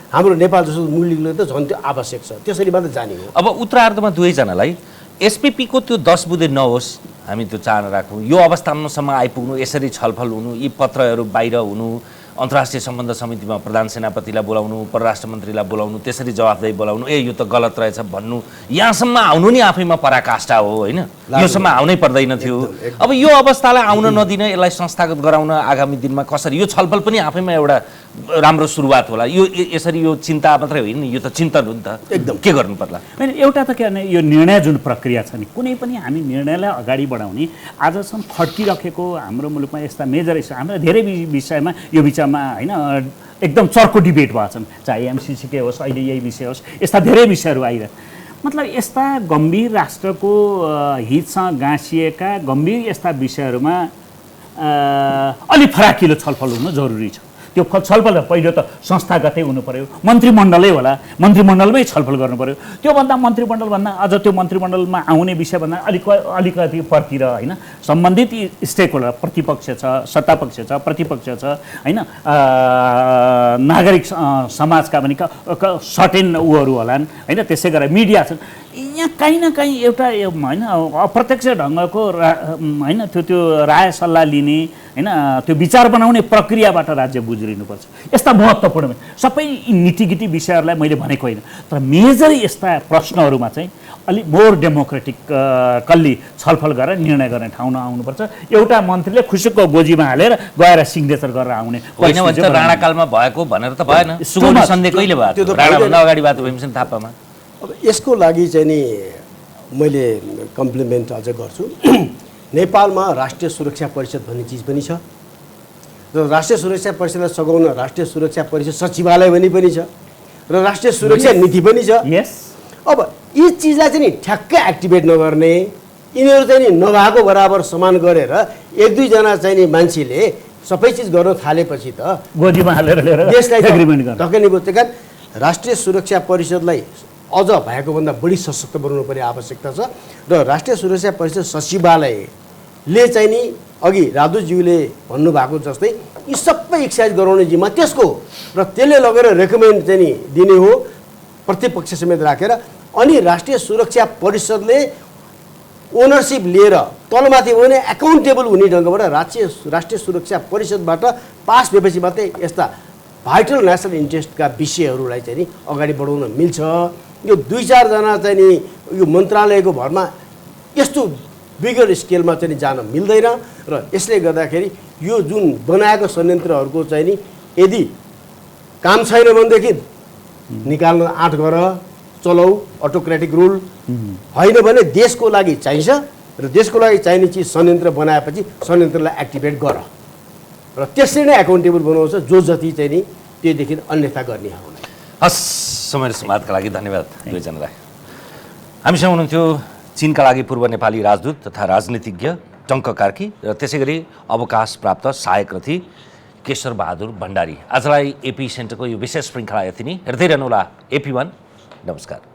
हाम्रो नेपाल जस्तो मुलुकले त झन् त्यो आवश्यक छ, त्यसरी मात्रै जाने हो। अब उत्तरार्धमा दुवैजनालाई एसपिपीको त्यो 10 बुँदे नहोस्, हामी त्यो चाहना राखौँ। यो अवस्थासम्म आइपुग्नु, यसरी छलफल हुनु, यी पत्रहरू बाहिर हुनु, अन्तर्राष्ट्रिय सम्बन्ध समितिमा प्रधान सेनापतिलाई बोलाउनु, परराष्ट्र मन्त्रीलाई बोलाउनु, त्यसरी जवाफदेही बोलाउनु, यो त गलत रहेछ भन्नु, यहाँसम्म आउनु नि आफैमा पराकाष्ठा हो होइन? योसम्म आउनै पर्दैन थियो। अब यो अवस्थालाई आउन नदिन, यसलाई संस्थागत गराउन आगामी दिनमा कसरी, यो छलफल पनि आफैमा एउटा राम्रो सुरुवात होला। यो यसरी यो चिन्ता मात्रै होइन, यो त चिन्तन हो नि त। एकदम के गर्नु पर्ला? होइन, एउटा त के भने यो निर्णय जुन प्रक्रिया छ नि, कुनै पनि हामी निर्णयलाई अगाडि बढाउने आजसम्म खड्किराखेको हाम्रो मुलुकमा यस्ता मेजर इस्यु, हाम्रो धेरै विषयमा यो बिचमा होइन एकदम चर्को डिबेट भएको छन्, चाहे एमसिसीकै होस्, अहिले यही विषय होस्, यस्ता धेरै विषयहरू आइरहे। मतलब यस्ता गम्भीर राष्ट्रको हितसँग गाँसिएका गम्भीर यस्ता विषयहरूमा अलिक फराकिलो छलफल हुनु जरुरी छ। त्यो छलफल पहिलो त संस्थागतै हुनु पर्यो, मन्त्रीमण्डलै होला, मन्त्रीमण्डलमै छलफल गर्नु पर्यो। त्योभन्दा मन्त्रीमण्डलभन्दा अझ त्यो मन्त्रीमण्डलमा आउने विषयभन्दा अलिकति पर्तिर होइन सम्बन्धित स्टेक होल्डर, प्रतिपक्ष छ, सत्तापक्ष छ, प्रतिपक्ष छ होइन, नागरिक समाजका पनि सर्टेन उहरू होलान् होइन, त्यसै गरेर मिडिया छन्। यहाँ काहीँ न काहीँ एउटा होइन अप्रत्यक्ष ढङ्गको होइन त्यो राय सल्लाह लिने होइन त्यो विचार बनाउने प्रक्रियाबाट राज्य गुज्रिनुपर्छ। यस्ता महत्त्वपूर्ण सबै नीतिगीति विषयहरूलाई मैले भनेको होइन, तर मेजर यस्ता प्रश्नहरूमा चाहिँ अलिक मोर डेमोक्रेटिक कल्ली छलफल गरेर निर्णय गर्ने ठाउँमा आउनुपर्छ। एउटा मन्त्रीले खुसीको गोजीमा हालेर गएर सिग्नेचर गरेर आउने होइन भने त राणाकालमा भएको भनेर त भएन। सुगौली सन्धि कहिले भयो? राणाभन्दा अगाडि भएको भीमसेन थापामा। अब यसको लागि चाहिँ नि मैले कम्प्लिमेन्ट अझ गर्छु। नेपालमा राष्ट्रिय सुरक्षा परिषद भन्ने चिज पनि छ र राष्ट्रिय सुरक्षा परिषदलाई सघाउन राष्ट्रिय सुरक्षा परिषद सचिवालय पनि छ र राष्ट्रिय सुरक्षा नीति पनि छ। अब यी चिजलाई चाहिँ नि ठ्याक्कै एक्टिभेट नगर्ने, यिनीहरू चाहिँ नि नभएको बराबर समान गरेर एक दुईजना चाहिँ नि मान्छेले सबै चिज गर्न थालेपछि त गोजीमा हालेर देशलाई ढकनी भयो। त्यही कारण राष्ट्रिय सुरक्षा परिषदलाई अझ भएको भन्दा बढी सशक्त बनाउनु पर्ने आवश्यकता छ र राष्ट्रिय सुरक्षा परिषद सचिवालयले चाहिँ नि अघि राजदूतज्यूले भन्नुभएको जस्तै यी सबै एक्सर्साइज गराउने जिम्मा त्यसको र त्यसले लगेर रेकमेन्ड चाहिँ नि दिने हो प्रतिपक्ष समेत राखेर। अनि राष्ट्रिय सुरक्षा परिषदले ओनरसिप लिएर तलमाथि भने एकाउन्टेबल हुने ढङ्गबाट राष्ट्रिय सुरक्षा परिषदबाट पास भएपछि मात्रै यस्ता भाइटल नेसनल इन्ट्रेस्टका विषयहरूलाई चाहिँ नि अगाडि बढाउन मिल्छ। यो दुई चारजना चाहिँ नि यो मन्त्रालयको भरमा यस्तो बिगर स्केलमा चाहिँ जान मिल्दैन र यसले गर्दाखेरि यो जुन बनाएको संयन्त्रहरूको चाहिँ नि यदि काम छैन भनेदेखि निकाल्न आँट गर, चलाऊ अटोक्रेटिक रुल, होइन भने देशको लागि चाहिन्छ र देशको लागि चाहिने चिज संयन्त्र बनाएपछि संयन्त्रलाई एक्टिभेट गर र त्यसरी नै एकाउन्टेबल बनाउँछ जो जति चाहिँ नि त्योदेखि अन्यथा गर्ने हो। हस्, समय समाजका लागि धन्यवाद दुवैजनालाई। हामीसँग हुनुहुन्थ्यो चीनका लागि पूर्व नेपाली राजदूत तथा राजनीतिज्ञ टङ्क कार्की र त्यसै गरी अवकाश प्राप्त सहायक रथी केशर बहादुर भण्डारी। आजलाई एपी सेन्टरको यो विशेष श्रृङ्खला यति नै। हेर्दै रहनुहोला AP1। नमस्कार।